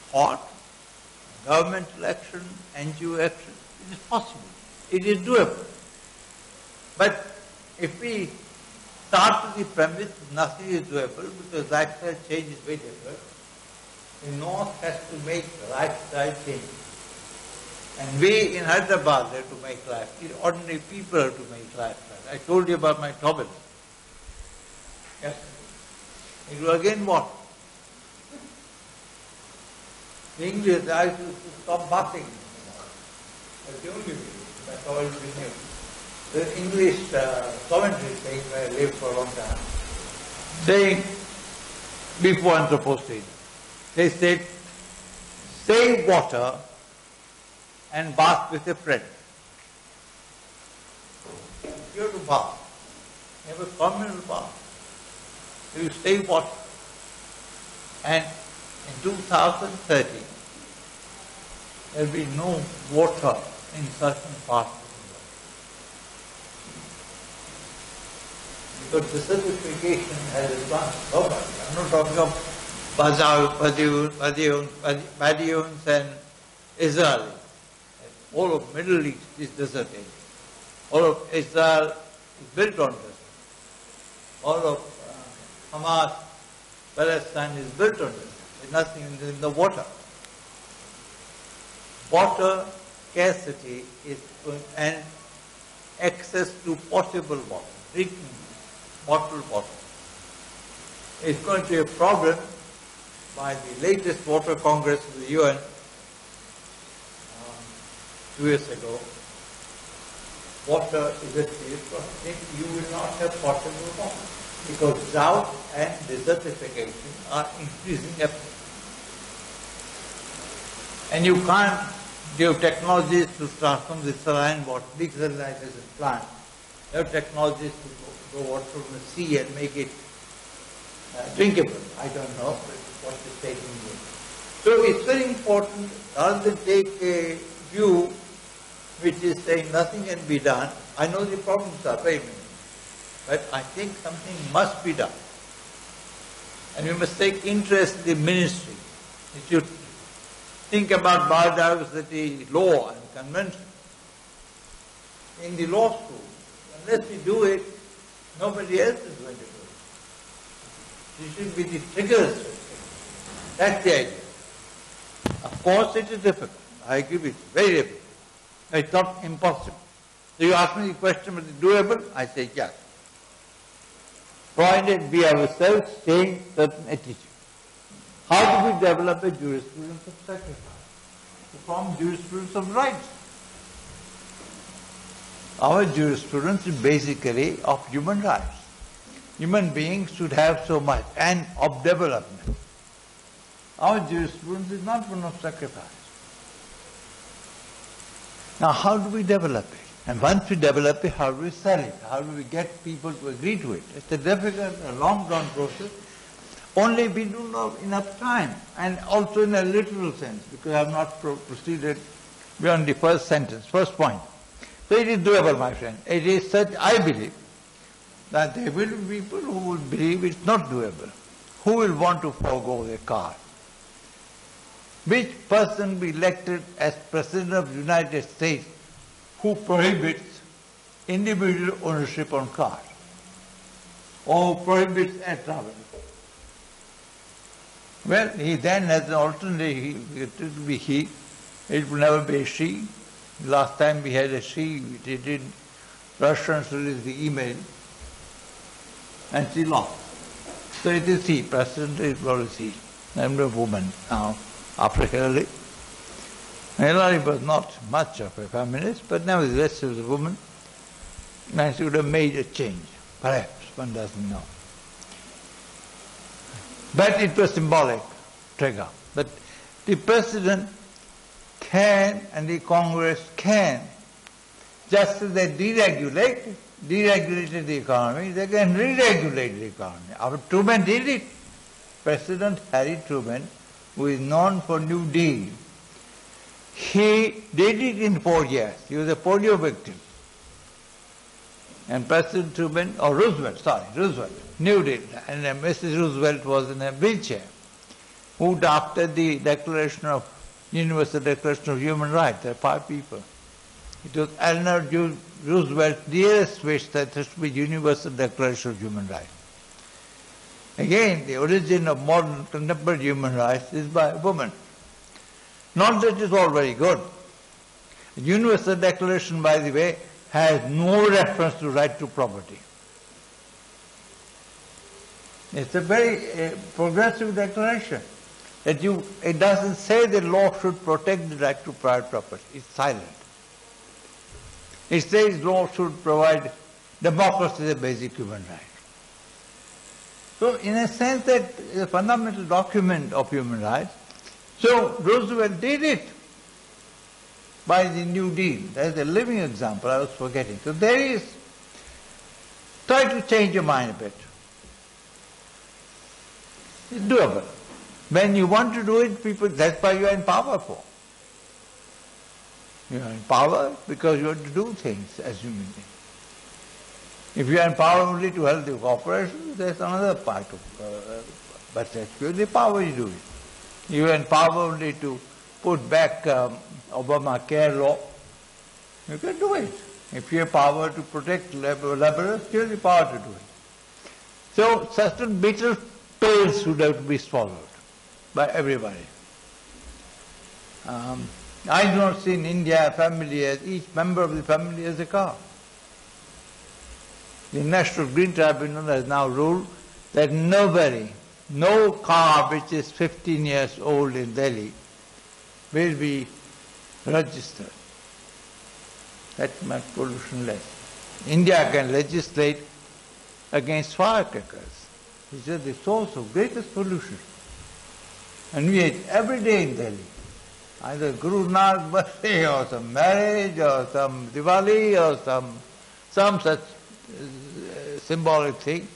thought, governmental action, NGO action, it is possible. It is doable. But if we start with the premise nothing is doable because lifestyle change is very difficult, the North has to make lifestyle change. And we in Hyderabad have to make lifestyle. Ordinary people have to make lifestyle. I told you about my trouble. Yes. It was again what? The English, I used to stop bathing. That's the only way. That's all we knew. The English commentary saying, where I lived for a long time, saying, before anthropocene, they said, save water and bath with a friend. You have to bath. You have a communal bath. You save water. And in 2030, there will be no water in certain parts of the world. Because desertification has advanced so much. I'm not talking of Badiouns and Israelis. All of Middle East is deserted. All of Israel is built on desert. All of Hamas, Palestine is built on desert. There's nothing in the water. Water scarcity is and access to potable water, drinking bottled water. It's going to be a problem by the latest Water Congress of the UN 2 years ago. Water is a serious problem. You will not have potable water because drought and desertification are increasing rapidly. And you can't give technologies to transform the saline water, desalination plant. There are technologies to go water from the sea and make it drinkable. I don't know what is taking place. So it's very important, rather than take a view which is saying nothing can be done. I know the problems are very many, but I think something must be done. And we must take interest in the ministry. think about biodiversity law and convention. In the law school, unless we do it, nobody else is going to do it. This should be the triggers. That's the idea. Of course it is difficult. I agree with you. Very difficult. It's not impossible. So you ask me the question, is it doable? I say yes. Provided we ourselves change certain attitude. How do we develop a jurisprudence of sacrifice? To form jurisprudence of rights. Our jurisprudence is basically of human rights. Human beings should have so much, and of development. Our jurisprudence is not one of sacrifice. Now how do we develop it? And once we develop it, how do we sell it? How do we get people to agree to it? It's a difficult, a long-drawn process. Only we don't have enough time, and also in a literal sense, because I have not proceeded beyond the first sentence, first point. So it is doable, my friend. It is such, I believe, that there will be people who will believe it's not doable. Who will want to forego their car? Which person will be elected as President of the United States who prohibits individual ownership on cars or prohibits air travel? Well, he then has an alternative. It will be he. It will never be a she. Last time we had a she, we did Russians release the email and she lost. So it is he, President is always he. I'm a woman now, after Hillary. Hillary was not much of a feminist, but nevertheless she was a woman and she would have made a change. Perhaps, one doesn't know. But it was symbolic trigger. But the President can and the Congress can, just as they deregulated the economy, they can re-regulate the economy. Our Truman did it. President Harry Truman, who is known for New Deal, he did it in 4 years. He was a polio victim. And President Truman, or Roosevelt, New Deal, and Mrs. Roosevelt was in a wheelchair, who after the Universal Declaration of Human Rights, there are 5 people. It was Eleanor Roosevelt's dearest wish that there should be Universal Declaration of Human Rights. Again, the origin of modern contemporary human rights is by a woman. Not that it's all very good. The Universal Declaration, by the way, has no reference to right to property. It's a very progressive declaration. It doesn't say the law should protect the right to private property. It's silent. It says law should provide democracy as a basic human right. So in a sense that it's a fundamental document of human rights. So Roosevelt did it by the New Deal. There's a living example I was forgetting. So there is, try to change your mind a bit. It's doable. When you want to do it, people, that's why you are in power for. You are in power because you want to do things as human beings. If you are in power only to help the corporations, that's another part of but that's the power you do it. You are in power only to put back Obamacare law. You can do it. If you have power to protect laborers, you have the power to do it. So certain bitter pills should have to be swallowed by everybody. I do not see in India a family as each member of the family has a car. The National Green Tribunal has now ruled that no car which is 15 years old in Delhi will be registered. That's much pollution less. India can legislate against firecrackers, which is the source of greatest pollution. And we eat every day in Delhi, either Guru Nanak birthday or some marriage or some Diwali or some such symbolic thing.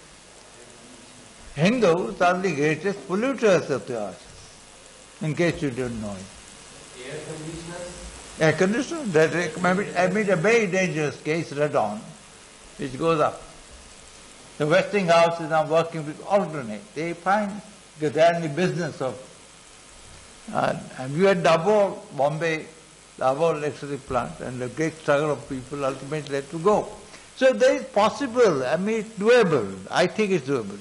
Hindus are the greatest polluters of the earth, in case you don't know it. Air conditioners? Air conditioners, that emit a very dangerous gas, radon, which goes up. The Westinghouse is now working with alternate. They find, because they are in the business of And we had Dabur, Bombay, Dabur electricity plant, and the great struggle of people ultimately had to go. So there is possible, I mean it's doable. I think it's doable.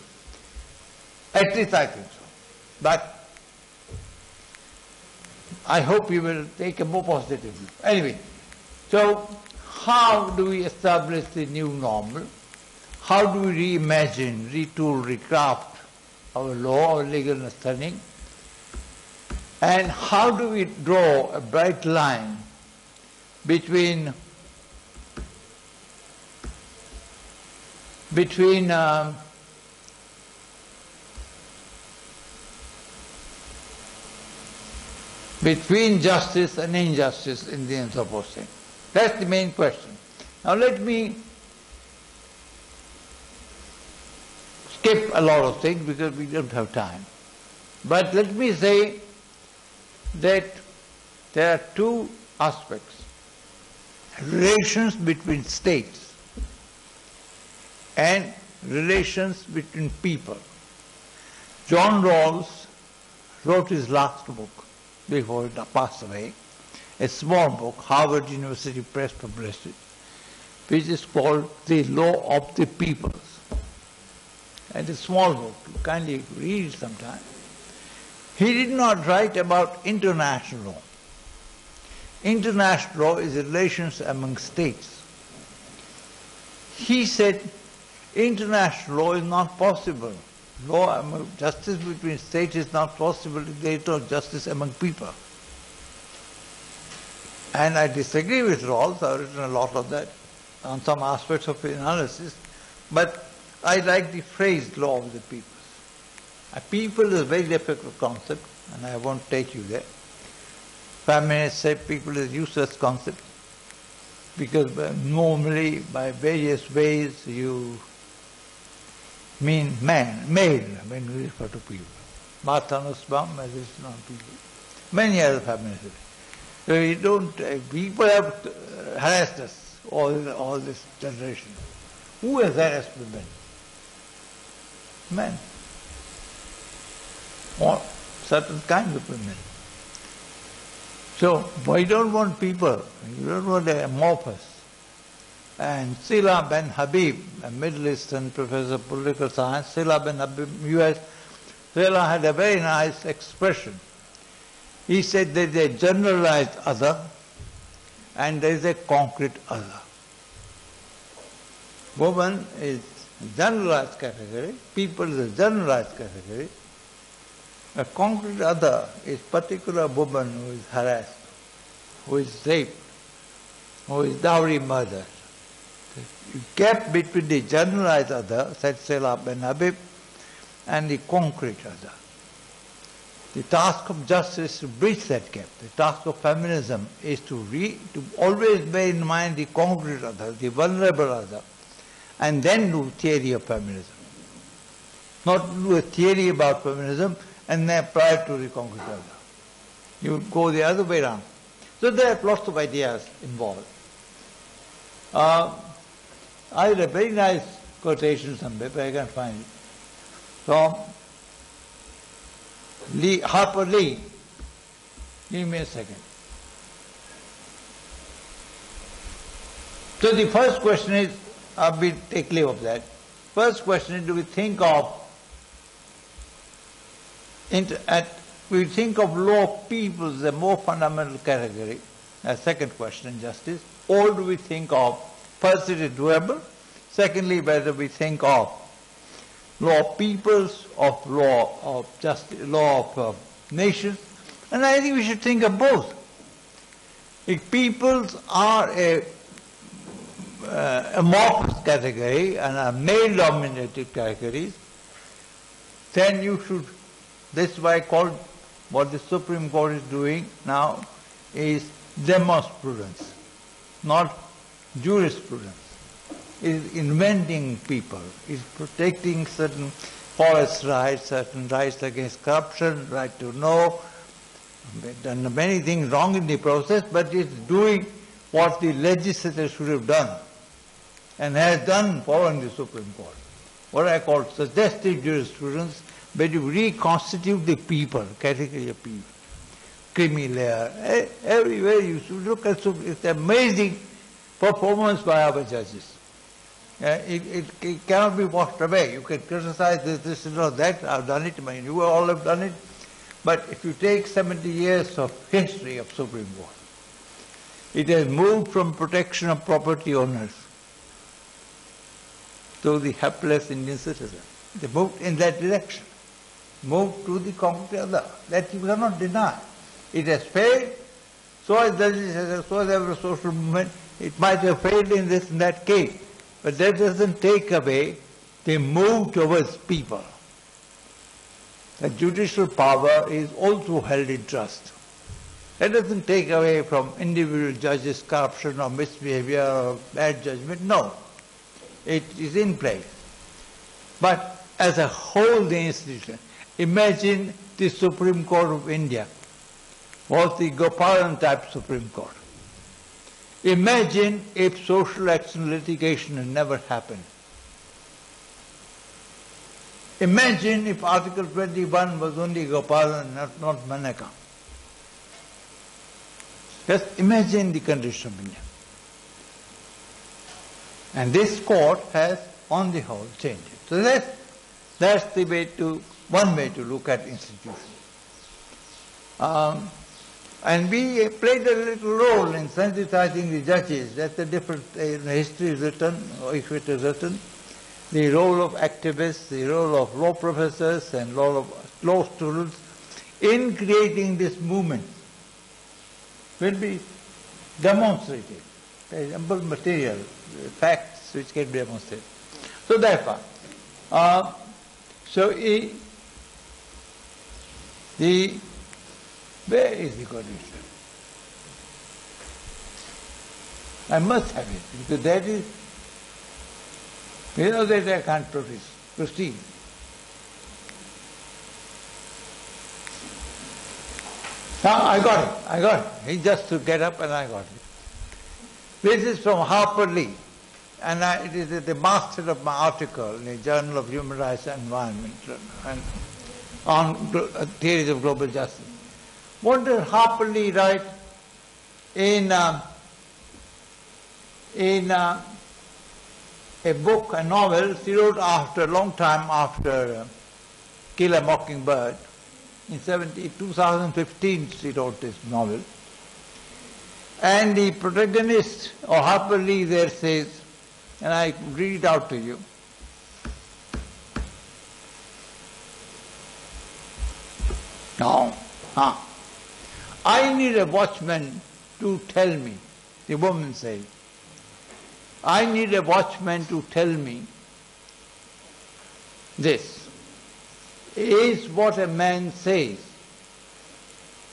At least I think so. But I hope you will take a more positive view. Anyway, so how do we establish the new normal? How do we reimagine, retool, recraft our law, our legal understanding? And how do we draw a bright line between justice and injustice in the Anthropocene? That's the main question. Now let me skip a lot of things because we don't have time. But let me say that there are two aspects. Relations between states and relations between people. John Rawls wrote his last book before he passed away, a small book, Harvard University Press published it, which is called The Law of the Peoples. And a small book, you kindly read it sometime. He did not write about international law. International law is relations among states. He said international law is not possible. Justice between states is not possible if there is no justice among people. And I disagree with Rawls. I've written a lot of that on some aspects of his analysis. But I like the phrase law of the peoples. A people is a very difficult concept, and I won't take you there. Feminists say people is a useless concept because normally by various ways you mean male when you refer to people. Martha Nussbaum has written on people. Many other feminists. So you don't, people have harassed us all this generation. Who has harassed women? Men. Or certain kinds of women. So, we don't want people, you don't want the amorphous. And Sila Ben Habib, a Middle Eastern professor of political science, Sila Ben Habib, US, Sila had a very nice expression. He said there is a generalized other and there is a concrete other. Woman is a generalized category, people is a generalized category. A concrete other is particular woman who is harassed, who is raped, who is dowry murdered. The gap between the generalized other, said Sila Ben Habib, and the concrete other. The task of justice is to bridge that gap. The task of feminism is to always bear in mind the concrete other, the vulnerable other, and then do theory of feminism. Not do a theory about feminism and then apply it to the concrete other. You go the other way around. So there are lots of ideas involved. I had a very nice quotation somewhere, but I can't find it, from Harper Lee. Give me a second. So the first question is, I'll take leave of that. First question is, do we think of law of peoples as a more fundamental category, a second question in justice, or do we think of, first it is doable, secondly whether we think of law of peoples, of law of justice, law of nations, and I think we should think of both. If peoples are a amorphous category and are male-dominated categories, then you should, that's why I call what the Supreme Court is doing now is demosprudence, not jurisprudence. It is inventing people, it is protecting certain forest rights, certain rights against corruption, right to know, done many things wrong in the process, but it is doing what the legislature should have done and has done following the Supreme Court. What I call suggestive jurisprudence, where you reconstitute the people, category of people. creamy layer. Everywhere you should look at it's amazing performance by our judges. It cannot be washed away. You can criticize this or that. I've done it. You all have done it. But if you take 70 years of history of Supreme Court, it has moved from protection of property owners to the helpless Indian citizen. They moved in that direction. Moved to the concrete other. That you cannot deny. It has failed. So has every social movement. It might have failed in this and that case. But that doesn't take away the move towards people. The judicial power is also held in trust. That doesn't take away from individual judges' corruption or misbehavior or bad judgment. No. It is in place. But as a whole, the institution, imagine the Supreme Court of India was the Gopalan type Supreme Court. Imagine if social action litigation had never happened. Imagine if Article 21 was only Gopalan, not Maneka. Just imagine the condition of India. And this court has, on the whole, changed it. So that's the way one way to look at institutions. And we played a little role in sensitizing the judges. That's the different history is written, or if it is written, the role of activists, the role of law professors and role of law students in creating this movement will be demonstrated. There is ample material, facts which can be demonstrated. So therefore, where is the condition? I must have it, because that is, without that I can't proceed. Now I got it. He just to get up and I got it. This is from Harper Lee, and it is the master of my article in the Journal of Human Rights and Environment and on theories of global justice. What did Harper Lee write in a book, a novel she wrote after a long time after Kill a Mockingbird? In 2015 she wrote this novel. And the protagonist of Harper Lee there says, and I read it out to you. Now, I need a watchman to tell me, the woman says. I need a watchman to tell me this is what a man says,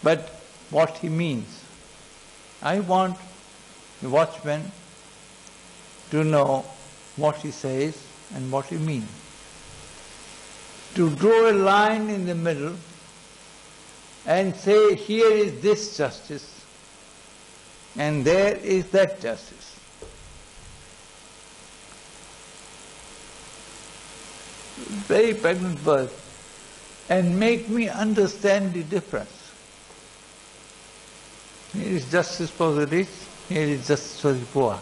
but what he means. I want the watchman to know what he says and what he means. To draw a line in the middle and say, here is this justice and there is that justice. Very pregnant words, and make me understand the difference. Here is justice for the rich, here is justice for the poor.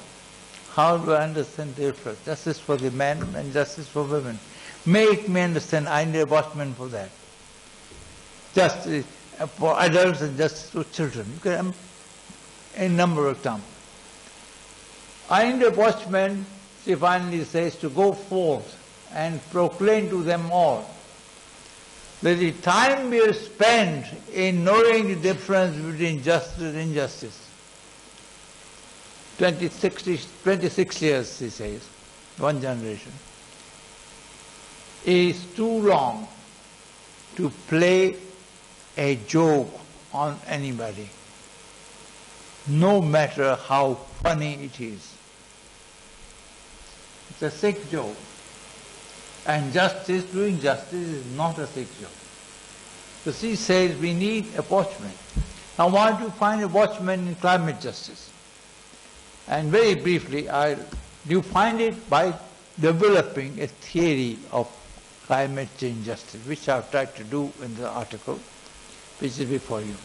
How do I understand the difference? Justice for the men and justice for women. Make me understand. I need a watchman for that. Justice for adults and justice for children. You can a number of times. I need a watchman, she finally says, to go forth and proclaim to them all that the time we have spent in knowing the difference between justice and injustice, 26 years, she says, one generation, is too long to play a joke on anybody, no matter how funny it is. It's a sick joke. And justice, doing justice is not a sick joke. So she says we need a watchman. Now why do you find a watchman in climate justice? And very briefly, you find it by developing a theory of climate change justice, which I've tried to do in the article, which is before you.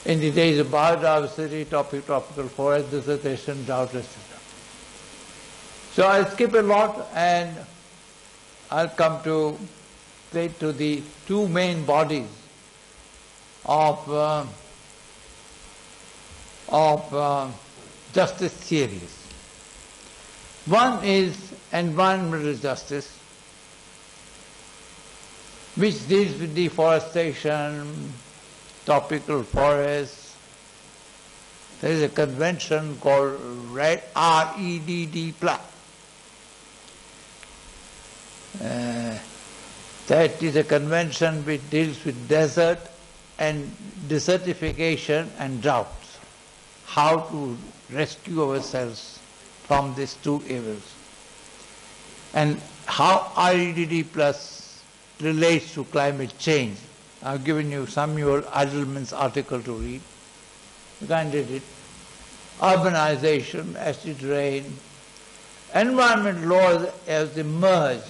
in the days of biodiversity, tropical forest, dissertation, drought, etc. So I'll skip a lot and I'll come to the two main bodies of justice theories. One is environmental justice, which deals with deforestation, tropical forests. There is a convention called REDD+. That is a convention which deals with desert and desertification and droughts. How to rescue ourselves from these two evils. And how REDD+ relates to climate change. I've given you Samuel Edelman's article to read. You can read it. Urbanization, acid rain. Environment law has emerged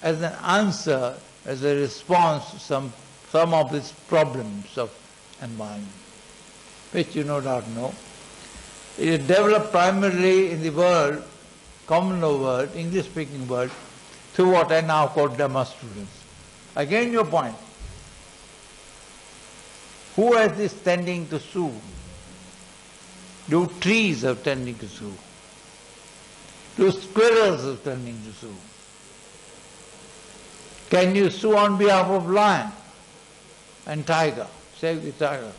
as an answer, as a response to some of these problems of environment, which you no doubt know. It is developed primarily in the world, common law world, English-speaking world, through what I now call demonstratives. Again your point. Who has this tending to sue? Do trees have tending to sue? Do squirrels have tending to sue? Can you sue on behalf of lion and tiger? Save the tiger.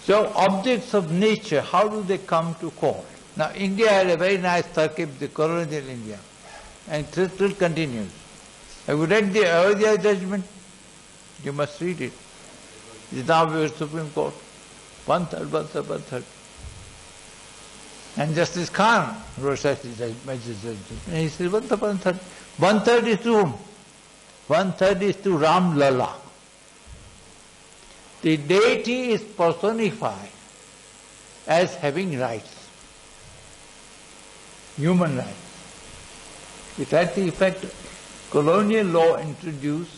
So objects of nature, how do they come to court? Now India had a very nice tarkib, the colonial India, and it still continues. Have you read the Ayodhya judgment? You must read it. It is now before Supreme Court. One-third. And Justice Khan wrote such a judgment. And he said, one-third. One-third is to whom? One-third is to Ram Lalla. The deity is personified as having rights, human rights. It had the effect colonial law introduced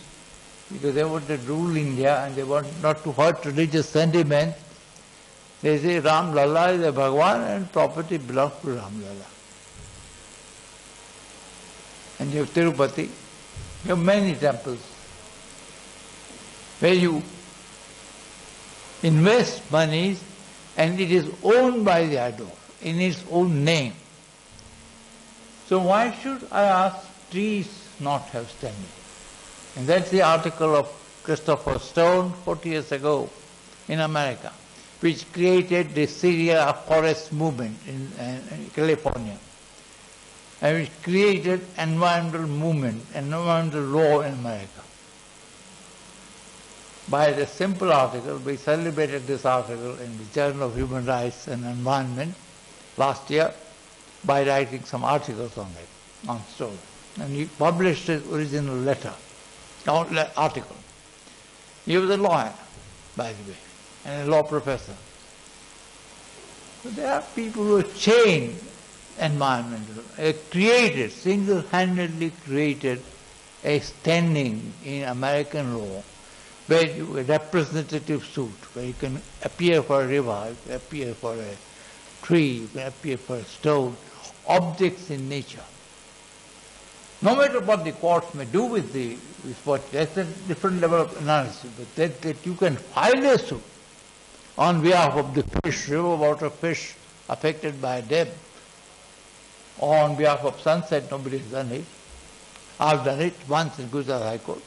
because they wanted to rule India and they wanted not to hurt religious sentiment. They say Ram Lalla is a Bhagwan and property belongs to Ram Lalla. And you have Tirupati, you have many temples where you invest monies and it is owned by the idol in its own name. So why should, I ask, trees not have standing? And that's the article of Christopher Stone 40 years ago in America, which created the Syria forest movement in California, and which created environmental movement, environmental law in America. By the simple article, we celebrated this article in the Journal of Human Rights and Environment last year by writing some articles on it, on Stone. And he published his original article. He was a lawyer, by the way, and a law professor. So there are people who have changed environmental, created, single-handedly created a standing in American law where you, a representative suit, where you can appear for a river, you can appear for a tree, you can appear for a stone, objects in nature. No matter what the courts may do with what, that's a different level of analysis, but that you can file a suit on behalf of the fish, river water fish affected by them, or on behalf of sunset, nobody has done it. I've done it once in Gujarat High Court.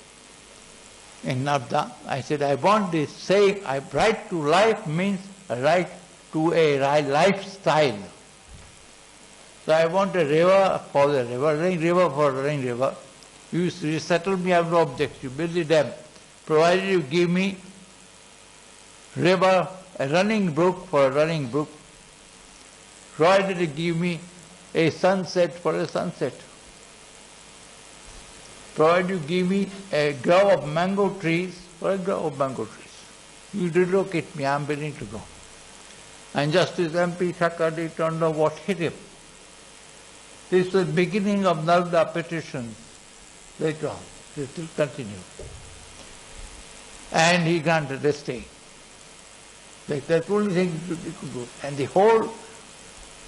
In Navda, I said, I want this saying, right to life means a right to a lifestyle. So I want a river for the river, running river for running river. You settle me, I have no objects, you build a dam, provided you give me river, a running brook for a running brook, provided you give me a sunset for a sunset, provided you give me a grove of mango trees for a grove of mango trees. You relocate me, I am willing to go. And Justice M.P. Thakkar turned out what hit him. This was the beginning of Navda petitions later on. They still continue. and he granted a stay. That's the only thing he could do. And the whole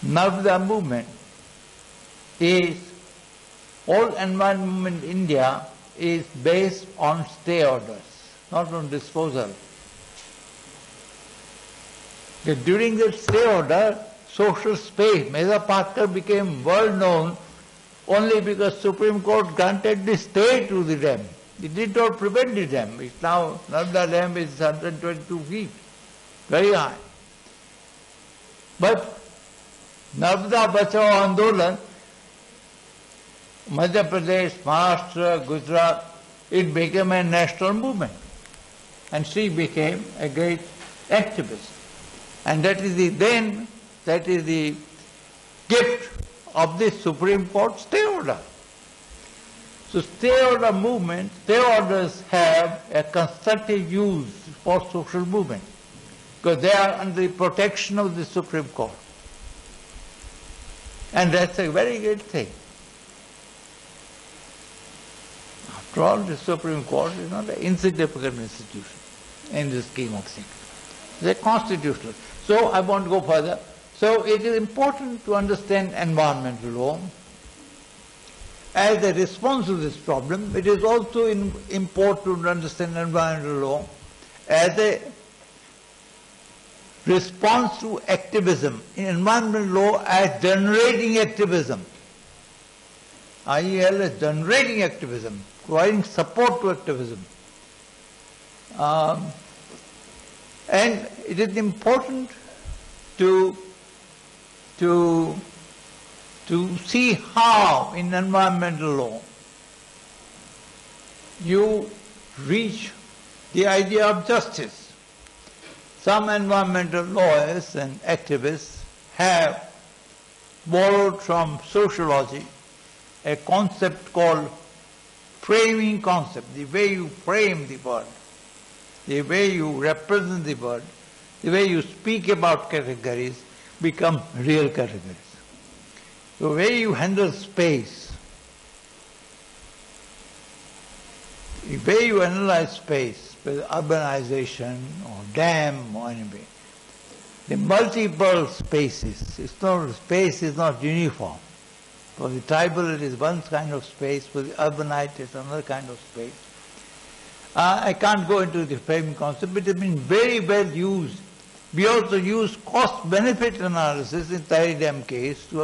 Narmada movement is, all environment movement in India is based on stay orders, not on disposal. That during that stay order, social space, Mehta Patkar became world known only because Supreme Court granted the stay to the dam. It did not prevent the dam. It's now, Narmada Dam is 122 feet, very high. But Narmada Bachao Andolan, Madhya Pradesh, Maharashtra, Gujarat, it became a national movement. And she became a great activist. And that is the gift of the Supreme Court stay order. So stay order movement, stay orders have a constructive use for social movement because they are under the protection of the Supreme Court. And that's a very good thing. After all, the Supreme Court is not an insignificant institution in the scheme of things. It's a constitutional. So I want to go further. So it is important to understand environmental law. As a response to this problem, it is also important to understand environmental law as a response to activism. In environmental law as generating activism. IEL is generating activism, providing support to activism. And it is important to see how in environmental law you reach the idea of justice. Some environmental lawyers and activists have borrowed from sociology a concept called framing concept, the way you frame the word, the way you represent the word, the way you speak about categories become real categories. The way you handle space, the way you analyze space, whether urbanization or dam or anything, the multiple spaces, space is not uniform. For the tribal it is one kind of space, for the urbanite it is another kind of space. I can't go into the framing concept, but it has been very well used. We also use cost-benefit analysis in Tahri Dam case to